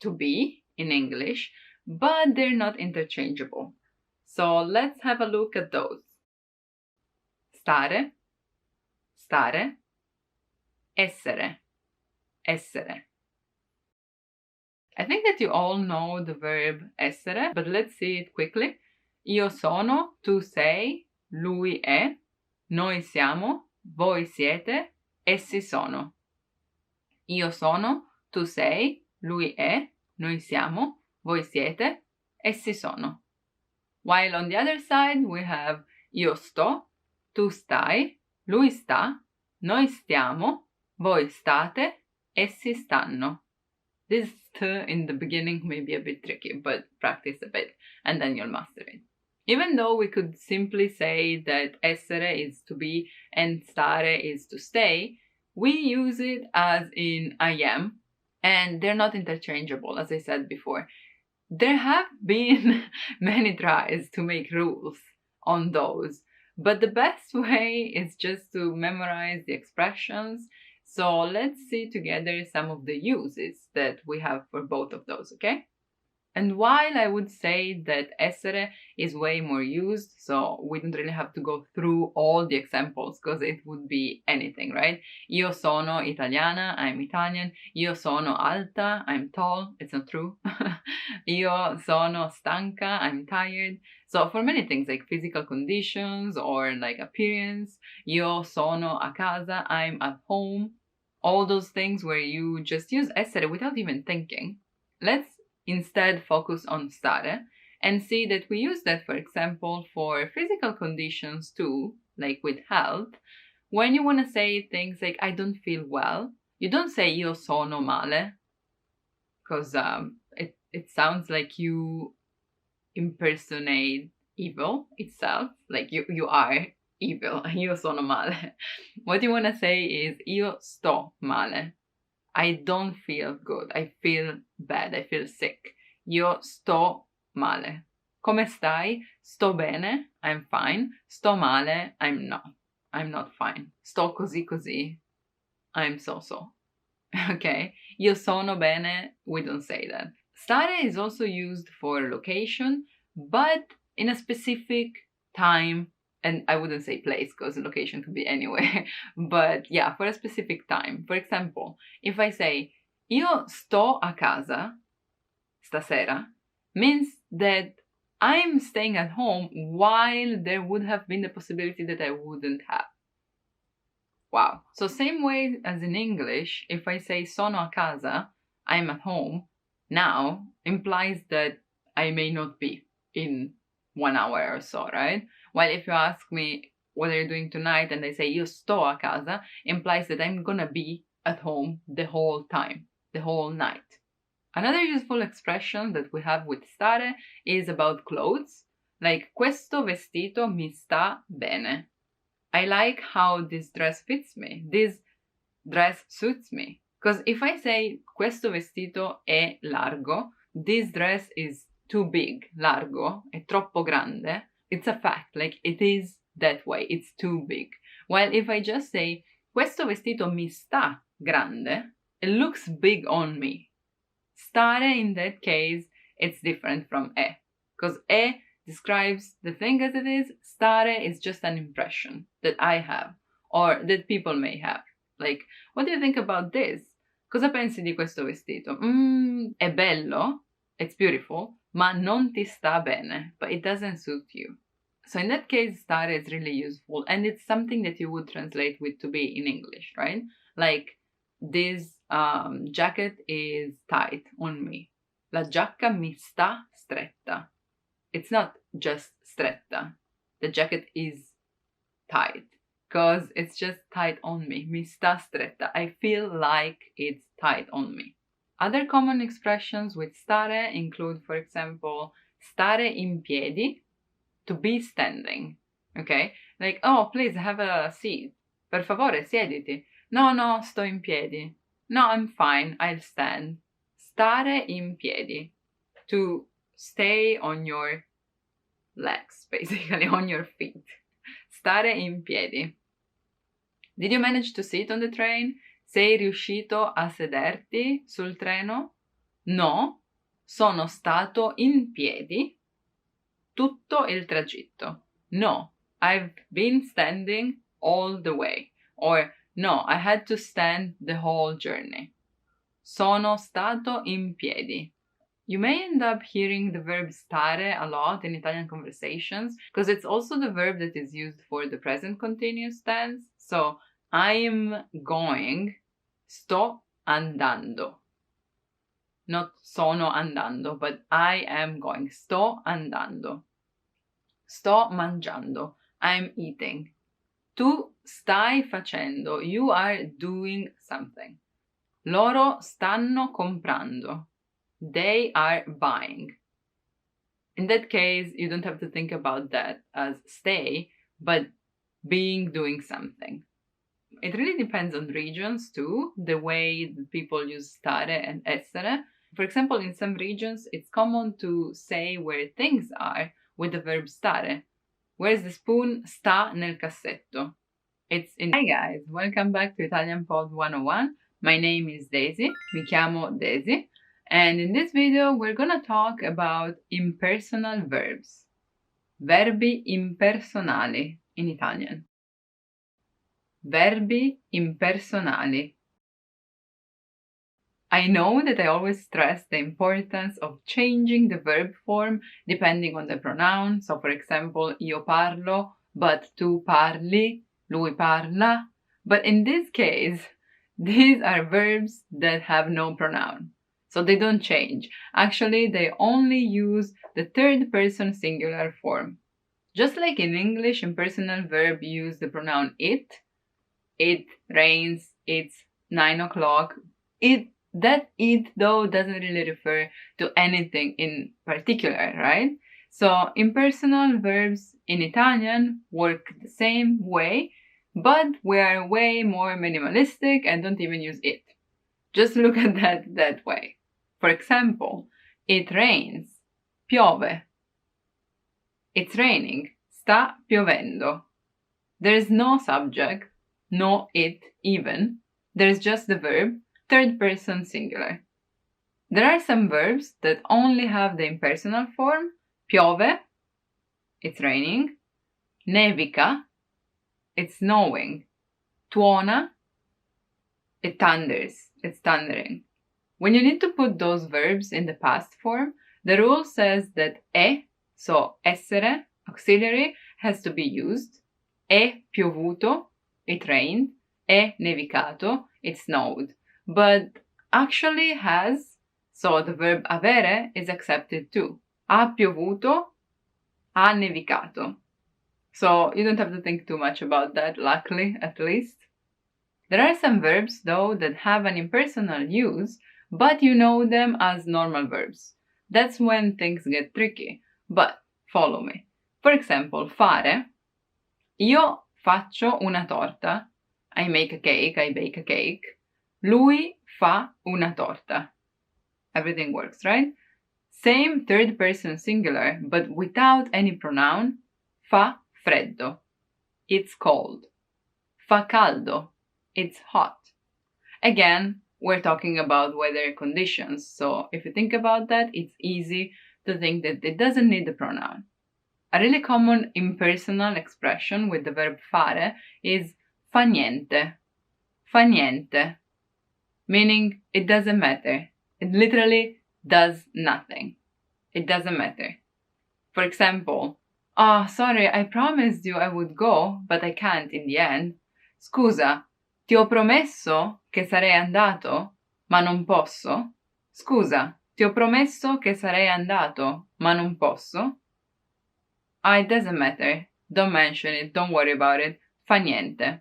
[SPEAKER 3] to be in English, but they're not interchangeable. So let's have a look at those. Stare, stare, essere, essere. I think that you all know the verb essere, but let's see it quickly. Io sono, tu sei, lui è, noi siamo, voi siete, essi sono. Io sono, tu sei, lui è, noi siamo, voi siete, essi sono. While on the other side, we have io sto, tu stai, lui sta, noi stiamo, voi state, essi stanno. This st in the beginning may be a bit tricky, but practice a bit and then you'll master it. Even though we could simply say that essere is to be and stare is to stay, we use it as in I am, and they're not interchangeable, as I said before. There have been many tries to make rules on those, but the best way is just to memorize the expressions. So let's see together some of the uses that we have for both of those, okay? And while I would say that essere is way more used, so we don't really have to go through all the examples because it would be anything, right? Io sono italiana, I'm Italian. Io sono alta, I'm tall. It's not true. Io sono stanca, I'm tired. So for many things like physical conditions or like appearance, io sono a casa, I'm at home. All those things where you just use essere without even thinking. Let's instead focus on stare and see that we use that, for example, for physical conditions too, like with health. When you want to say things like I don't feel well, you don't say io sono male, because it sounds like you impersonate evil itself, like you are evil. Io sono male. What you want to say is io sto male. I don't feel good. I feel bad. I feel sick. Io sto male. Come stai? Sto bene. I'm fine. Sto male. I'm not. I'm not fine. Sto così così. I'm so. Okay? Io sono bene. We don't say that. Stare is also used for location, but in a specific time. And I wouldn't say place because location could be anywhere, but yeah, for a specific time. For example, if I say io sto a casa stasera, means that I'm staying at home while there would have been the possibility that I wouldn't have. Wow. So same way as in English, if I say sono a casa, I'm at home, now implies that I may not be in 1 hour or so, right? While if you ask me what are you doing tonight and I say io sto a casa, implies that I'm gonna be at home the whole time, the whole night. Another useful expression that we have with stare is about clothes, like questo vestito mi sta bene. I like how this dress fits me. This dress suits me. Because if I say questo vestito è largo, this dress is too big, largo, è troppo grande, it's a fact, like it is that way, it's too big. While if I just say questo vestito mi sta grande, it looks big on me. Stare in that case, it's different from è, because è describes the thing as it is, stare is just an impression that I have, or that people may have. Like, what do you think about this? Cosa pensi di questo vestito? È bello, it's beautiful, ma non ti sta bene, but it doesn't suit you. So in that case, stare is really useful, and it's something that you would translate with to be in English, right? Like, this jacket is tight on me. La giacca mi sta stretta. It's not just stretta. The jacket is tight, because it's just tight on me. Mi sta stretta. I feel like it's tight on me. Other common expressions with stare include, for example, stare in piedi, to be standing. Okay? Like, oh, please have a seat. Per favore, siediti. No, sto in piedi. No, I'm fine, I'll stand. Stare in piedi. To stay on your legs, basically, on your feet. Stare in piedi. Did you manage to sit on the train? Sei riuscito a sederti sul treno? No, sono stato in piedi tutto il tragitto. No, I've been standing all the way. Or, no, I had to stand the whole journey. Sono stato in piedi. You may end up hearing the verb stare a lot in Italian conversations because it's also the verb that is used for the present continuous tense. So, I'm going, sto andando. Not sono andando, but I am going, sto andando. Sto mangiando. I'm eating. Tu stai facendo. You are doing something. Loro stanno comprando. They are buying. In that case, you don't have to think about that as stay, but doing something. It really depends on regions too, the way people use stare and essere. For example, in some regions, it's common to say where things are with the verb stare. Where's the spoon? Sta nel cassetto. Hi guys, welcome back to Italian Pod 101. My name is Daisy, mi chiamo Daisy, and in this video we're gonna talk about impersonal verbs. Verbi impersonali in Italian. Verbi impersonali. I know that I always stress the importance of changing the verb form depending on the pronoun. So for example, io parlo, but tu parli, lui parla. But in this case, these are verbs that have no pronoun. So they don't change. Actually, they only use the third person singular form. Just like in English, impersonal verb use the pronoun it. It rains, it's 9 o'clock. That it though doesn't really refer to anything in particular, right? So impersonal verbs in Italian work the same way, but we are way more minimalistic and don't even use it. Just look at that way. For example, it rains, piove. It's raining, sta piovendo. There's no subject, no it even. There's just the verb, third person singular. There are some verbs that only have the impersonal form. Piove, it's raining. Nevica, it's snowing. Tuona, it thunders, it's thundering. When you need to put those verbs in the past form, the rule says that è, so essere, auxiliary, has to be used. È piovuto, it rained. È nevicato, it snowed. But actually has, so the verb avere is accepted too. Ha piovuto, ha nevicato. So you don't have to think too much about that, luckily, at least. There are some verbs, though, that have an impersonal use, but you know them as normal verbs. That's when things get tricky. But follow me. For example, fare. Io faccio una torta. I make a cake, I bake a cake. Lui fa una torta. Everything works, right? Same third person singular, but without any pronoun. Fa freddo. It's cold. Fa caldo. It's hot. Again, we're talking about weather conditions, so if you think about that, it's easy to think that it doesn't need the pronoun. A really common impersonal expression with the verb fare is fa niente. Fa niente. Meaning it doesn't matter. It literally does nothing. It doesn't matter. For example, oh, sorry, I promised you I would go, but I can't in the end. Scusa, ti ho promesso che sarei andato, ma non posso. Scusa, ti ho promesso che sarei andato, ma non posso. Ah, it doesn't matter. Don't mention it. Don't worry about it. Fa niente.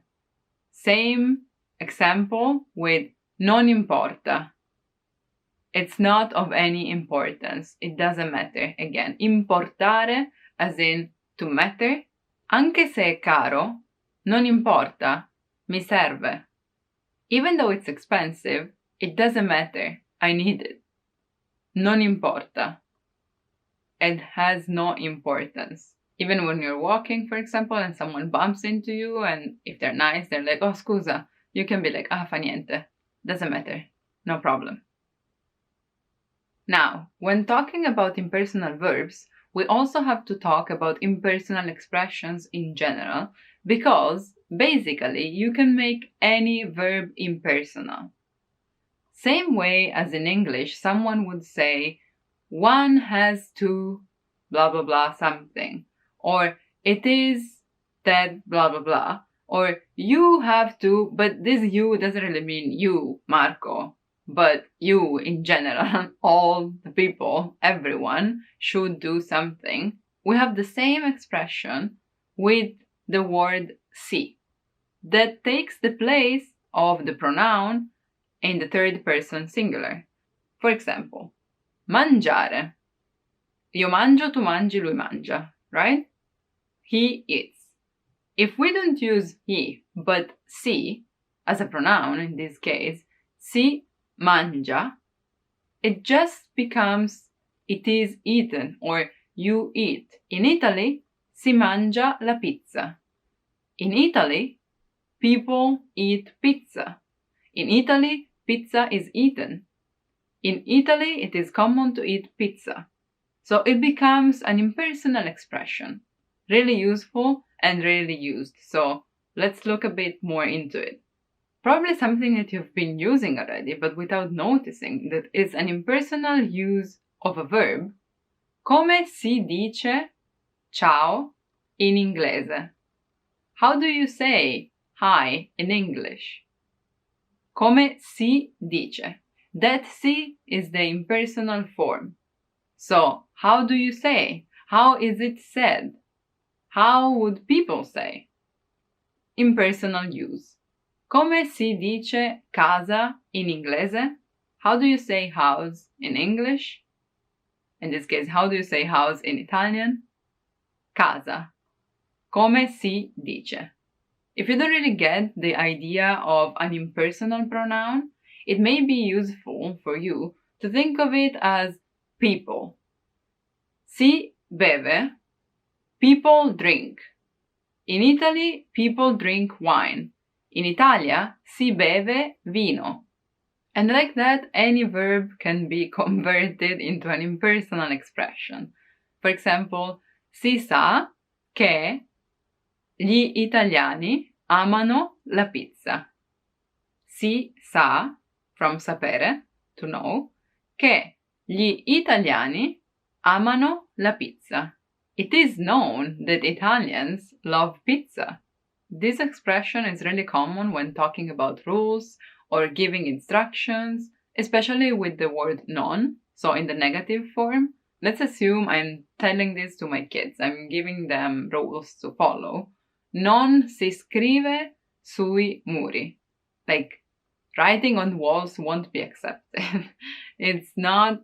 [SPEAKER 3] Same example with non importa. It's not of any importance. It doesn't matter. Again, importare as in to matter. Anche se è caro, non importa, mi serve. Even though it's expensive, it doesn't matter. I need it. Non importa. It has no importance. Even when you're walking, for example, and someone bumps into you, and if they're nice, they're like, oh, scusa. You can be like, ah, fa niente. Doesn't matter. No problem. Now, when talking about impersonal verbs, we also have to talk about impersonal expressions in general, because basically you can make any verb impersonal. Same way as in English, someone would say, one has to blah blah blah something, or it is that blah blah blah, or you have to, but this you doesn't really mean you, Marco, but you in general, all the people, everyone should do something. we have the same expression with the word si that takes the place of the pronoun in the third person singular. For example, mangiare. Io mangio, tu mangi, lui mangia, right? He eats. If we don't use he, but si as a pronoun in this case, si mangia, it just becomes it is eaten or you eat. In Italy, si mangia la pizza. In Italy, people eat pizza. In Italy, pizza is eaten. In Italy, it is common to eat pizza. So it becomes an impersonal expression, really useful and rarely used. So let's look a bit more into it. Probably something that you've been using already, but without noticing, that is an impersonal use of a verb. Come si dice ciao in inglese? How do you say hi in English? Come si dice. That si is the impersonal form. So, how do you say? How is it said? How would people say? Impersonal use. Come si dice casa in inglese? How do you say house in English? In this case, how do you say house in Italian? Casa. Come si dice. If you don't really get the idea of an impersonal pronoun, it may be useful for you to think of it as people. Si beve, people drink. In Italy, people drink wine. In Italia, si beve vino. And like that, any verb can be converted into an impersonal expression. For example, si sa che gli italiani amano la pizza. Si sa, from sapere, to know, che gli italiani amano la pizza. It is known that Italians love pizza. This expression is really common when talking about rules or giving instructions, especially with the word non, so in the negative form. Let's assume I'm telling this to my kids. I'm giving them rules to follow. Non si scrive sui muri. Like, writing on walls won't be accepted. It's not.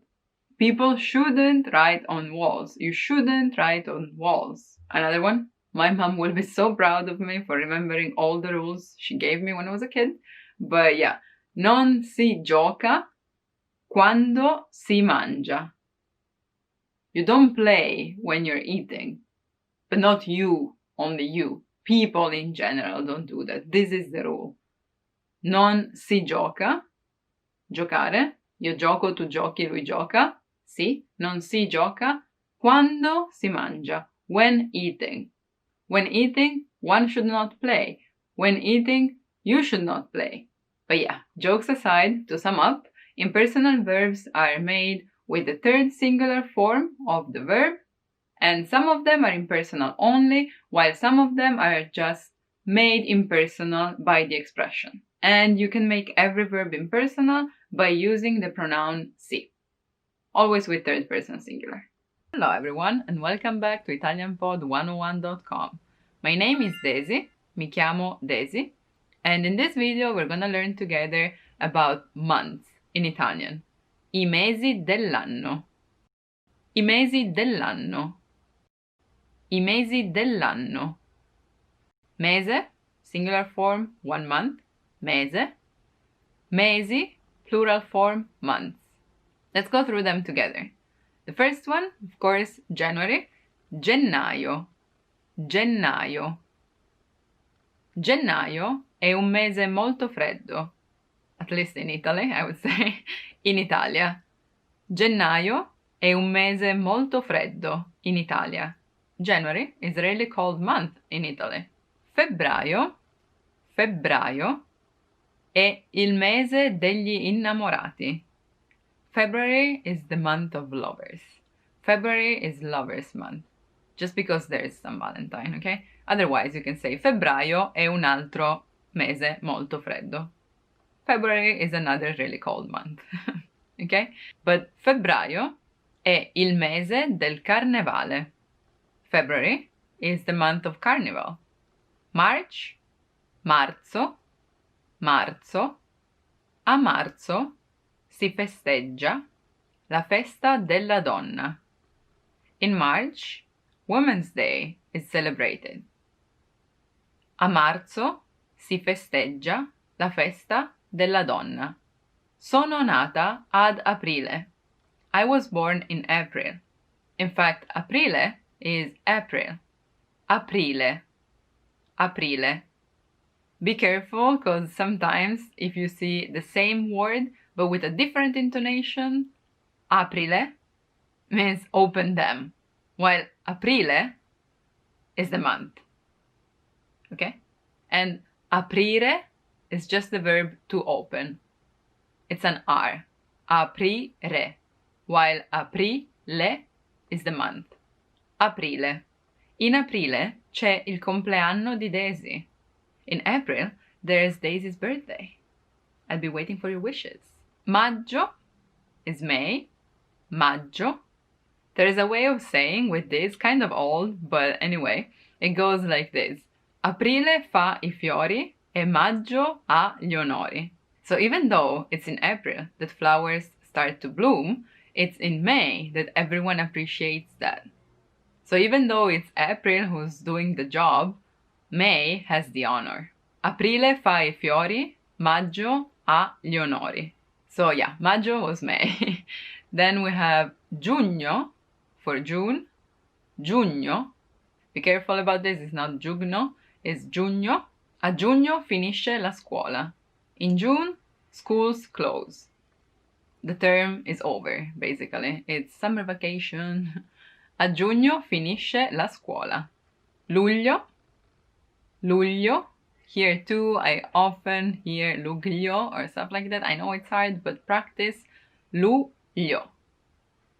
[SPEAKER 3] People shouldn't write on walls. You shouldn't write on walls. Another one. My mom will be so proud of me for remembering all the rules she gave me when I was a kid. But yeah. Non si gioca quando si mangia. You don't play when you're eating. But not you, only you. People in general don't do that. This is the rule. Non si gioca. Giocare. Io gioco, tu giochi, lui gioca. Si. Non si gioca quando si mangia. When eating. When eating, one should not play. When eating, you should not play. But yeah, jokes aside, to sum up, impersonal verbs are made with the third singular form of the verb, and some of them are impersonal only, while some of them are just made impersonal by the expression. And you can make every verb impersonal by using the pronoun si, always with third person singular. Hello everyone, and welcome back to ItalianPod101.com. My name is Daisy, mi chiamo Daisy, and in this video we're gonna learn together about months in Italian. I mesi dell'anno. I mesi dell'anno. I mesi dell'anno. Mese, singular form, 1 month. Mese. Mesi, plural form, months. Let's go through them together. The first one, of course, January. Gennaio. Gennaio. Gennaio è un mese molto freddo. At least in Italy, I would say. In Italia. Gennaio è un mese molto freddo in Italia. January is rarely called month in Italy. Febbraio. Febbraio è il mese degli innamorati. February is the month of lovers. February is lovers month. Just because there is some Valentine, okay? Otherwise you can say febbraio è un altro mese molto freddo. February is another really cold month. Okay? But febbraio è il mese del carnevale. February is the month of Carnival. March, marzo, marzo. A marzo si festeggia la festa della donna. In March, Women's Day is celebrated. A marzo si festeggia la festa della donna. Sono nata ad aprile. I was born in April. In fact, aprile is April. Aprile. Aprile. Be careful, because sometimes if you see the same word but with a different intonation, aprile means open them, while aprile is the month. Okay? And aprire is just the verb to open. It's an R. Aprire. While aprile is the month. Aprile. In aprile c'è il compleanno di Daisy. In April, there's Daisy's birthday. I'll be waiting for your wishes. Maggio is May. Maggio. There is a way of saying with this, kind of old, but anyway, it goes like this. Aprile fa I fiori e maggio ha gli onori. So even though it's in April that flowers start to bloom, it's in May that everyone appreciates that. So even though it's April who's doing the job, May has the honor. Aprile fa I fiori, maggio ha gli onori. So yeah, maggio was May. Then we have giugno for June. Giugno. Be careful about this, it's not giugno, it's giugno. A giugno finisce la scuola. In June, schools close. The term is over, basically. It's summer vacation. A giugno finisce la scuola. Luglio. Luglio. Here too, I often hear luglio or stuff like that. I know it's hard, but practice. Luglio.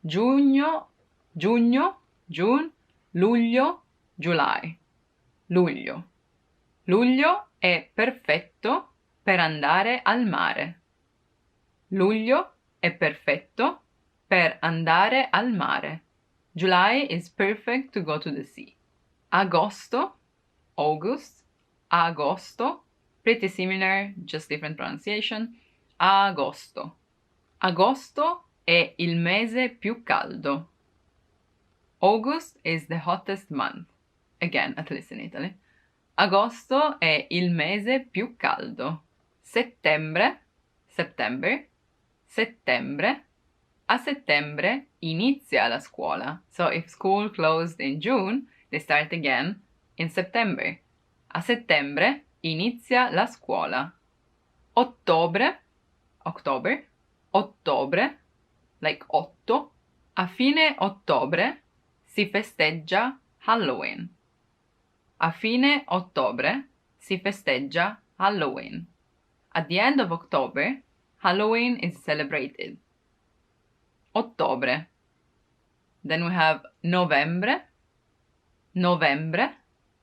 [SPEAKER 3] Giugno, giugno, June, luglio, July. Luglio. Luglio è perfetto per andare al mare. Luglio è perfetto per andare al mare. July is perfect to go to the sea. Agosto, August, agosto, pretty similar, just different pronunciation. Agosto. Agosto è il mese più caldo. August is the hottest month. Again, at least in Italy. Agosto è il mese più caldo. Settembre, September, settembre. A settembre inizia la scuola. So if school closed in June, they start again in September. A settembre inizia la scuola. Ottobre, October, ottobre, like 8. A fine ottobre si festeggia Halloween. A fine ottobre si festeggia Halloween. At the end of October, Halloween is celebrated. Ottobre. Then we have Novembre, Novembre,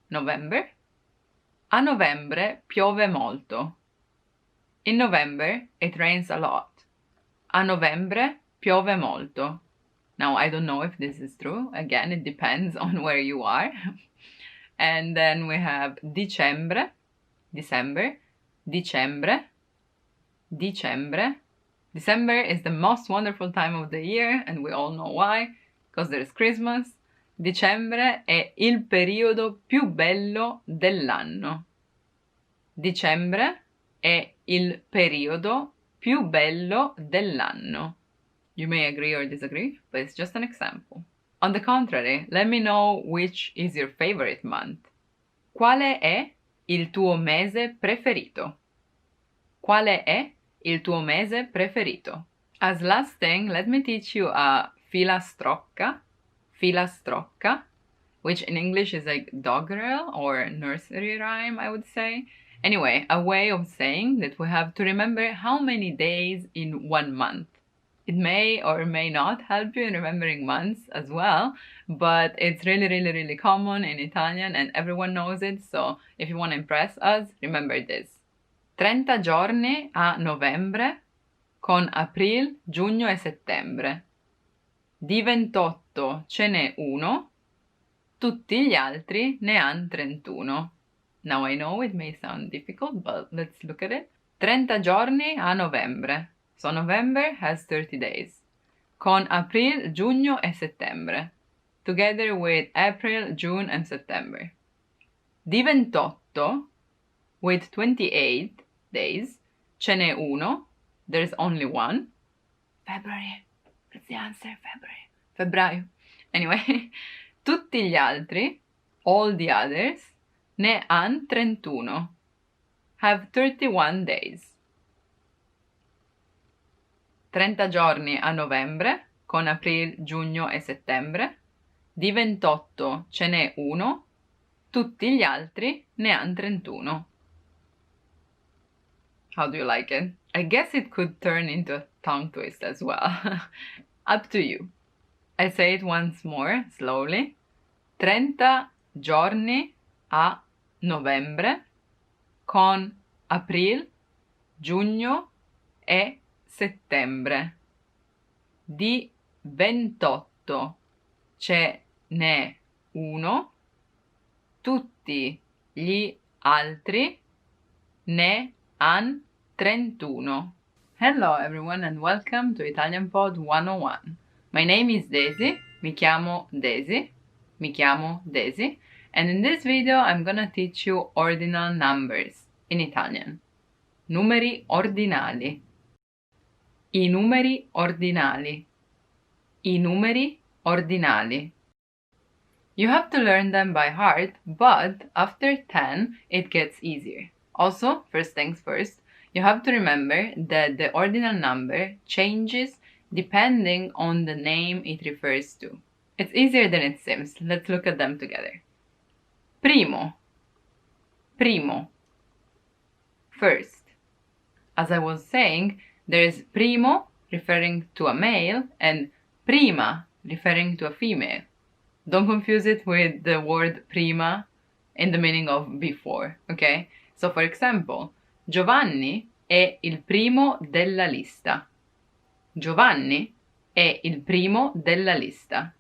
[SPEAKER 3] November. A novembre piove molto. In November, it rains a lot. A novembre piove molto. Now, I don't know if this is true. Again, it depends on where you are. And then we have dicembre, December, dicembre, dicembre. December is the most wonderful time of the year, and we all know why, because there's Christmas. Dicembre è il periodo più bello dell'anno. Dicembre è il periodo più bello dell'anno. You may agree or disagree, but it's just an example. On the contrary, let me know which is your favorite month. Quale è il tuo mese preferito? Quale è il tuo mese preferito? As last thing, let me teach you a filastrocca, which in English is like doggerel or nursery rhyme, I would say. Anyway, a way of saying that we have to remember how many days in 1 month. It may or may not help you in remembering months as well, but it's really common in Italian and everyone knows it, so if you want to impress us, remember this. 30 giorni a novembre con aprile, giugno e settembre. Di 28 ce n'è uno tutti gli altri ne han 31. Now I know it may sound difficult, but let's look at it. 30 giorni a novembre. So November has 30 days. Con April, Giugno e Settembre. Together with April, June and September. Di 28, with 28 days, ce n'è uno. There's only one. February. That's the answer, February. Febbraio. Anyway, tutti gli altri, all the others, ne han 31. Have 31 days. 30 giorni a novembre, con April, Giugno e Settembre. Di 28 ce n'è uno. Tutti gli altri ne han 31. How do you like it? I guess it could turn into a tongue twist as well. Up to you. I say it once more, slowly. 30 giorni a novembre, con April, Giugno e Settembre. Di 28 ce n'è uno. Tutti gli altri ne han 31. Hello everyone and welcome to Italian Pod 101. My name is Daisy. Mi chiamo Daisy. And in this video I'm gonna teach you ordinal numbers in Italian. Numeri ordinali. I numeri ordinali. I numeri ordinali. You have to learn them by heart, but after 10 it gets easier. Also, first things first, you have to remember that the ordinal number changes depending on the name it refers to. It's easier than it seems. Let's look at them together. Primo. First. As I was saying, there is primo referring to a male and prima referring to a female. Don't confuse it with the word prima in the meaning of before, okay? So for example, Giovanni è il primo della lista. Giovanni è il primo della lista.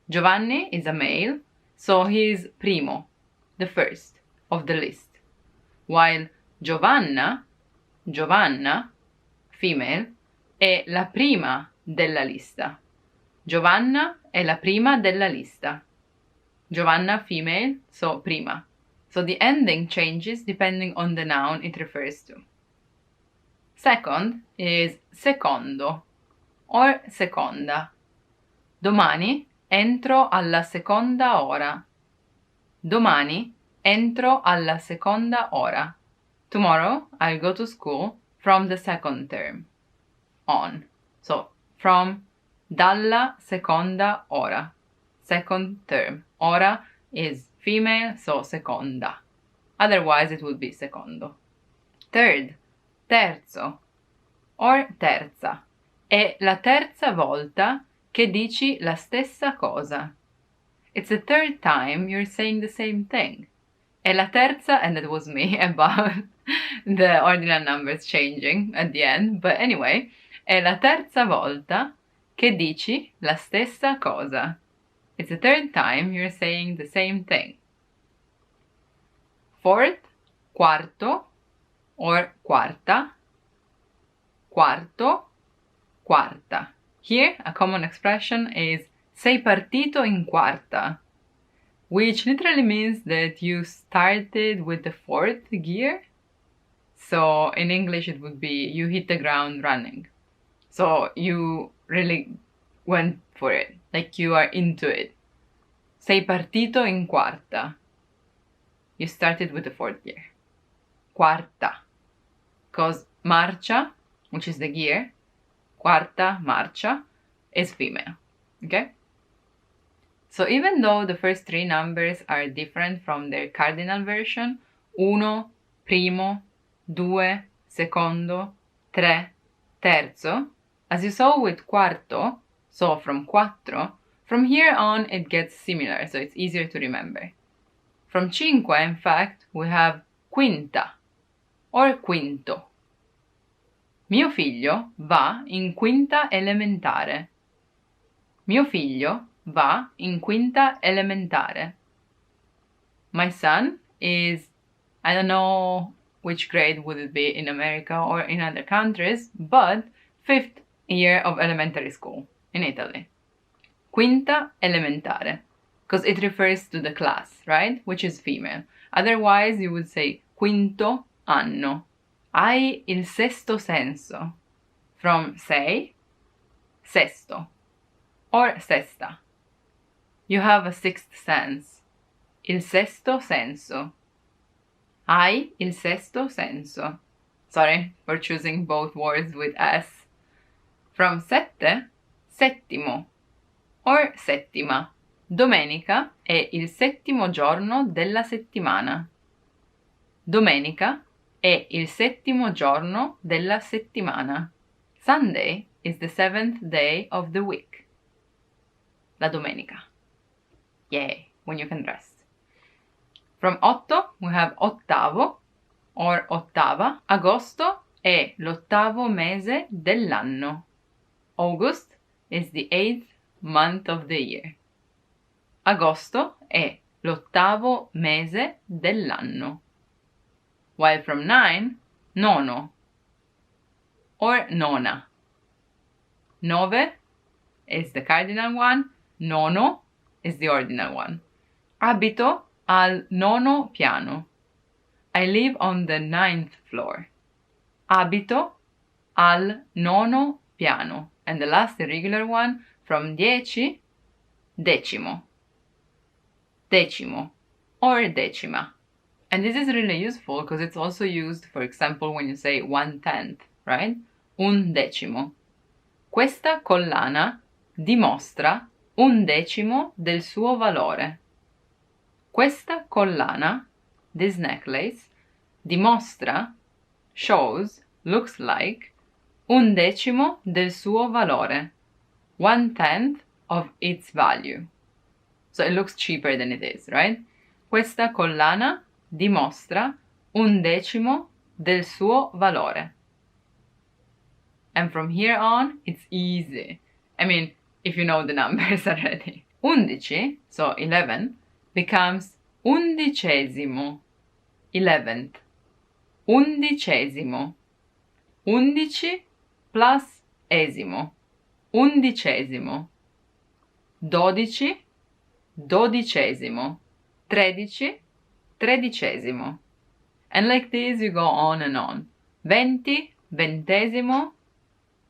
[SPEAKER 3] Giovanni is a male, so he is primo, the first of the list. While Giovanna, female, è la prima della lista. Giovanna è la prima della lista. Giovanna, female, so prima. So the ending changes depending on the noun it refers to. Second is secondo or seconda. Domani entro alla seconda ora. Domani entro alla seconda ora. Tomorrow I'll go to school from the second term on. So from dalla seconda ora. Second term. Ora is female, so seconda. Otherwise it would be secondo. Third, terzo or terza. È la terza volta che dici la stessa cosa. It's the third time you're saying the same thing. È la terza, and that was me about the ordinal numbers changing at the end, but anyway, è la terza volta che dici la stessa cosa. It's the third time you're saying the same thing. Fourth, quarto or quarta. Quarto, quarta. Here, a common expression is sei partito in quarta, which literally means that you started with the fourth gear. So in English it would be you hit the ground running. So you really went for it, like you are into it. Sei partito in quarta. You started with the fourth gear. Quarta. Because marcia, which is the gear, quarta, marcia, is female. Okay? So even though the first three numbers are different from their cardinal version, uno, primo, due, secondo, tre, terzo, as you saw with quarto, so from quattro, from here on it gets similar, so it's easier to remember. From cinque, in fact, we have quinta or quinto. Mio figlio va in quinta elementare. Mio figlio va in quinta elementare. My son is, I don't know which grade would it be in America or in other countries, but 5th year of elementary school in Italy. Quinta elementare, because it refers to the class, right? Which is female. Otherwise, you would say quinto anno. Hai il sesto senso. From sei, sesto, or sesta. You have a sixth sense. Il sesto senso. Hai il sesto senso. Sorry for choosing both words with S. From sette, settimo, or settima. Domenica è il settimo giorno della settimana. Domenica è il settimo giorno della settimana. Sunday is the 7th day of the week. La domenica. Yay, when you can rest. From otto, we have ottavo or ottava. Agosto è l'ottavo mese dell'anno. August is the 8th month of the year. Agosto è l'ottavo mese dell'anno. While from 9, nono or nona. Nove is the cardinal one, nono is the ordinal one. Abito al nono piano. I live on the 9th floor. Abito al nono piano. And the last irregular one, from 10, decimo. Decimo or decima. And this is really useful because it's also used, for example, when you say 1/10, right? Un decimo. Questa collana dimostra un decimo del suo valore. Questa collana, this necklace, dimostra, shows, looks like, un decimo del suo valore. 1/10 of its value. So it looks cheaper than it is, right? Questa collana dimostra un decimo del suo valore. And from here on, it's easy. I mean, if you know the numbers already. 11, so 11, becomes undicesimo, 11th. Undicesimo. 11 plus esimo. Undicesimo. 12, dodicesimo. 13, tredicesimo. And like this you go on and on. 20, ventesimo.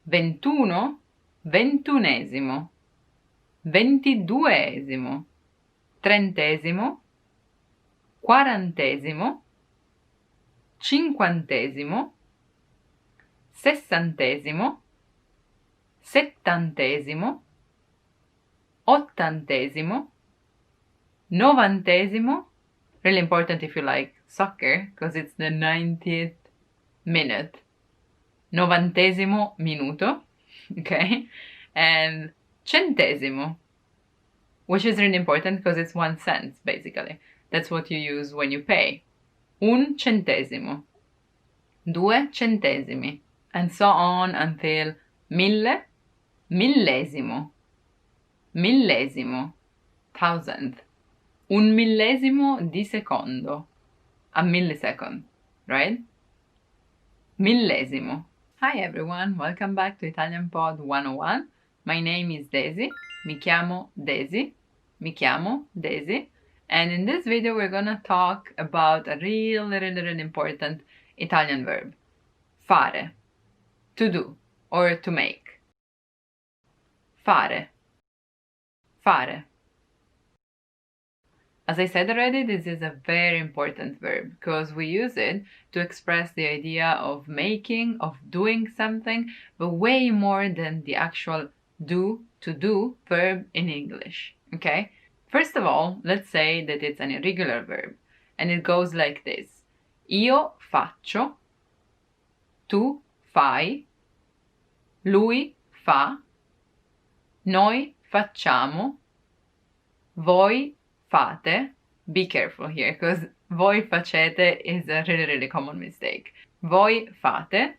[SPEAKER 3] 21, ventunesimo. 22esimo. Trentesimo. Quarantesimo. Cinquantesimo. Sessantesimo. Settantesimo. Ottantesimo. Novantesimo. Really important if you like soccer, because it's the 90th minute. Novantesimo minuto, okay? And centesimo, which is really important because it's 1 cent, basically. That's what you use when you pay. Un centesimo. 2 centesimi. And so on until mille, millesimo. Millesimo. 1000th. Un millesimo di secondo. A millisecond, right? Millesimo. Hi everyone, welcome back to Italian Pod 101. My name is Daisy. Mi chiamo Daisy. Mi chiamo Daisy. And in this video we're gonna talk about a really important Italian verb. Fare. To do or to make. Fare. Fare. As I said already, this is a very important verb because we use it to express the idea of making, of doing something, but way more than the actual do, to do verb in English, okay? First of all, let's say that it's an irregular verb and it goes like this. Io faccio, tu fai, lui fa, noi facciamo, voi fate. Be careful here because voi facete is a really common mistake. Voi fate,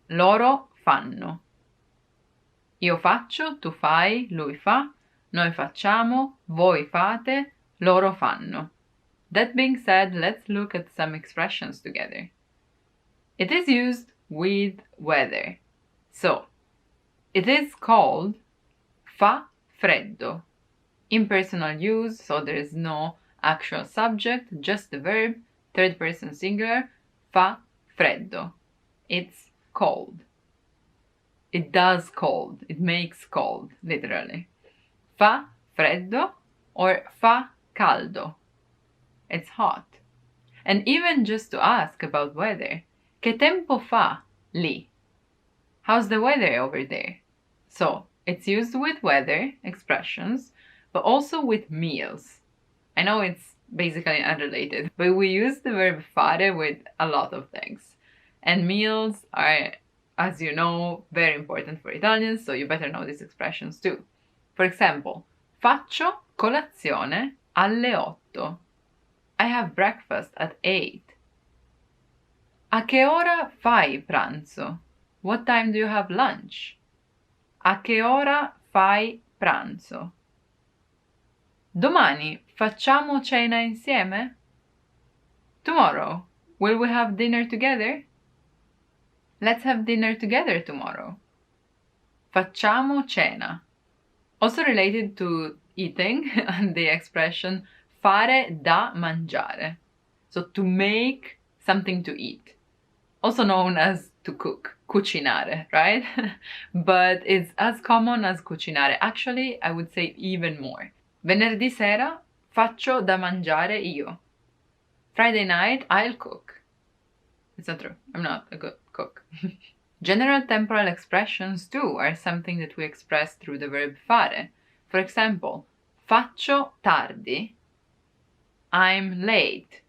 [SPEAKER 3] loro fanno. Io faccio, tu fai, lui fa, noi facciamo, voi fate, loro fanno. That being said, let's look at some expressions together. It is used with weather. So, it is called fa freddo. Impersonal use, so there is no actual subject, just the verb, third person singular, fa freddo. It's cold. It does cold. It makes cold, literally. Fa freddo or fa caldo. It's hot. And even just to ask about weather, che tempo fa lì? How's the weather over there? So, it's used with weather expressions, but also with meals. I know it's basically unrelated, but we use the verb fare with a lot of things. And meals are, as you know, very important for Italians, so you better know these expressions too. For example, faccio colazione alle 8. I have breakfast at 8. A che ora fai pranzo? What time do you have lunch? A che ora fai pranzo? Domani facciamo cena insieme? Tomorrow, will we have dinner together? Let's have dinner together tomorrow. Facciamo cena. Also related to eating, and the expression fare da mangiare. So to make something to eat. Also known as to cook, cucinare, right? But it's as common as cucinare. Actually, I would say even more. Venerdì sera faccio da mangiare io. Friday night, I'll cook. It's not true. I'm not a good cook. General temporal expressions too are something that we express through the verb fare. For example, faccio tardi. I'm late.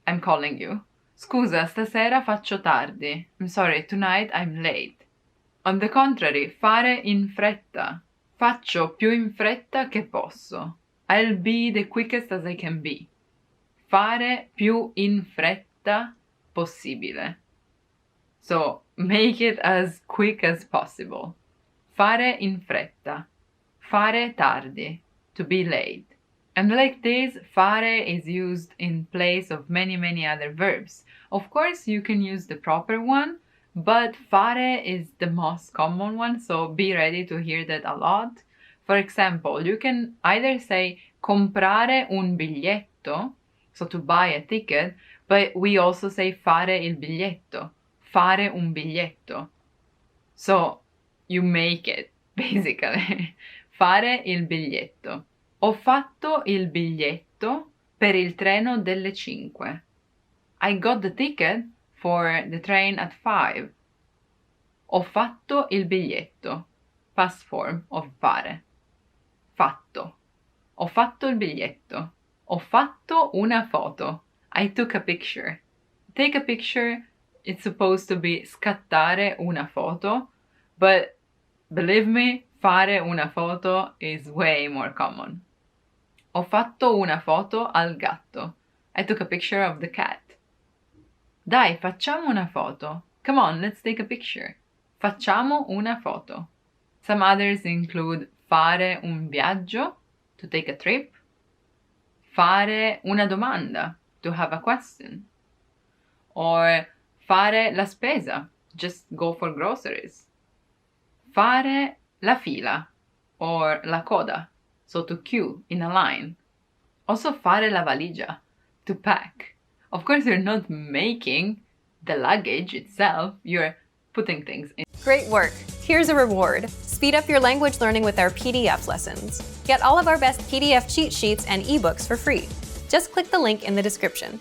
[SPEAKER 3] I'm calling you. Scusa, stasera faccio tardi. I'm sorry, tonight I'm late. On the contrary, fare in fretta. Faccio più in fretta che posso. I'll be the quickest as I can be. Fare più in fretta possibile. So, make it as quick as possible. Fare in fretta. Fare tardi. To be late. And like this, fare is used in place of many other verbs. Of course, you can use the proper one, but fare is the most common one, so be ready to hear that a lot. For example, you can either say comprare un biglietto, so to buy a ticket, but we also say fare il biglietto, fare un biglietto. So you make it, basically. Fare il biglietto. Ho fatto il biglietto per il treno delle 5. I got the ticket for the train at 5. Ho fatto il biglietto. Past form of fare. Fatto. Ho fatto il biglietto. Ho fatto una foto. I took a picture. Take a picture, it's supposed to be scattare una foto, but believe me, fare una foto is way more common. Ho fatto una foto al gatto. I took a picture of the cat. Dai, facciamo una foto. Come on, let's take a picture. Facciamo una foto. Some others include fare un viaggio, to take a trip. Fare una domanda, to have a question. Or fare la spesa, just go for groceries. Fare la fila, or la coda, so to queue in a line. Also fare la valigia, to pack. Of course, you're not making the luggage itself, you're putting things in.
[SPEAKER 1] Great work! Here's a reward. Speed up your language learning with our PDF lessons. Get all of our best PDF cheat sheets and ebooks for free. Just click the link in the description.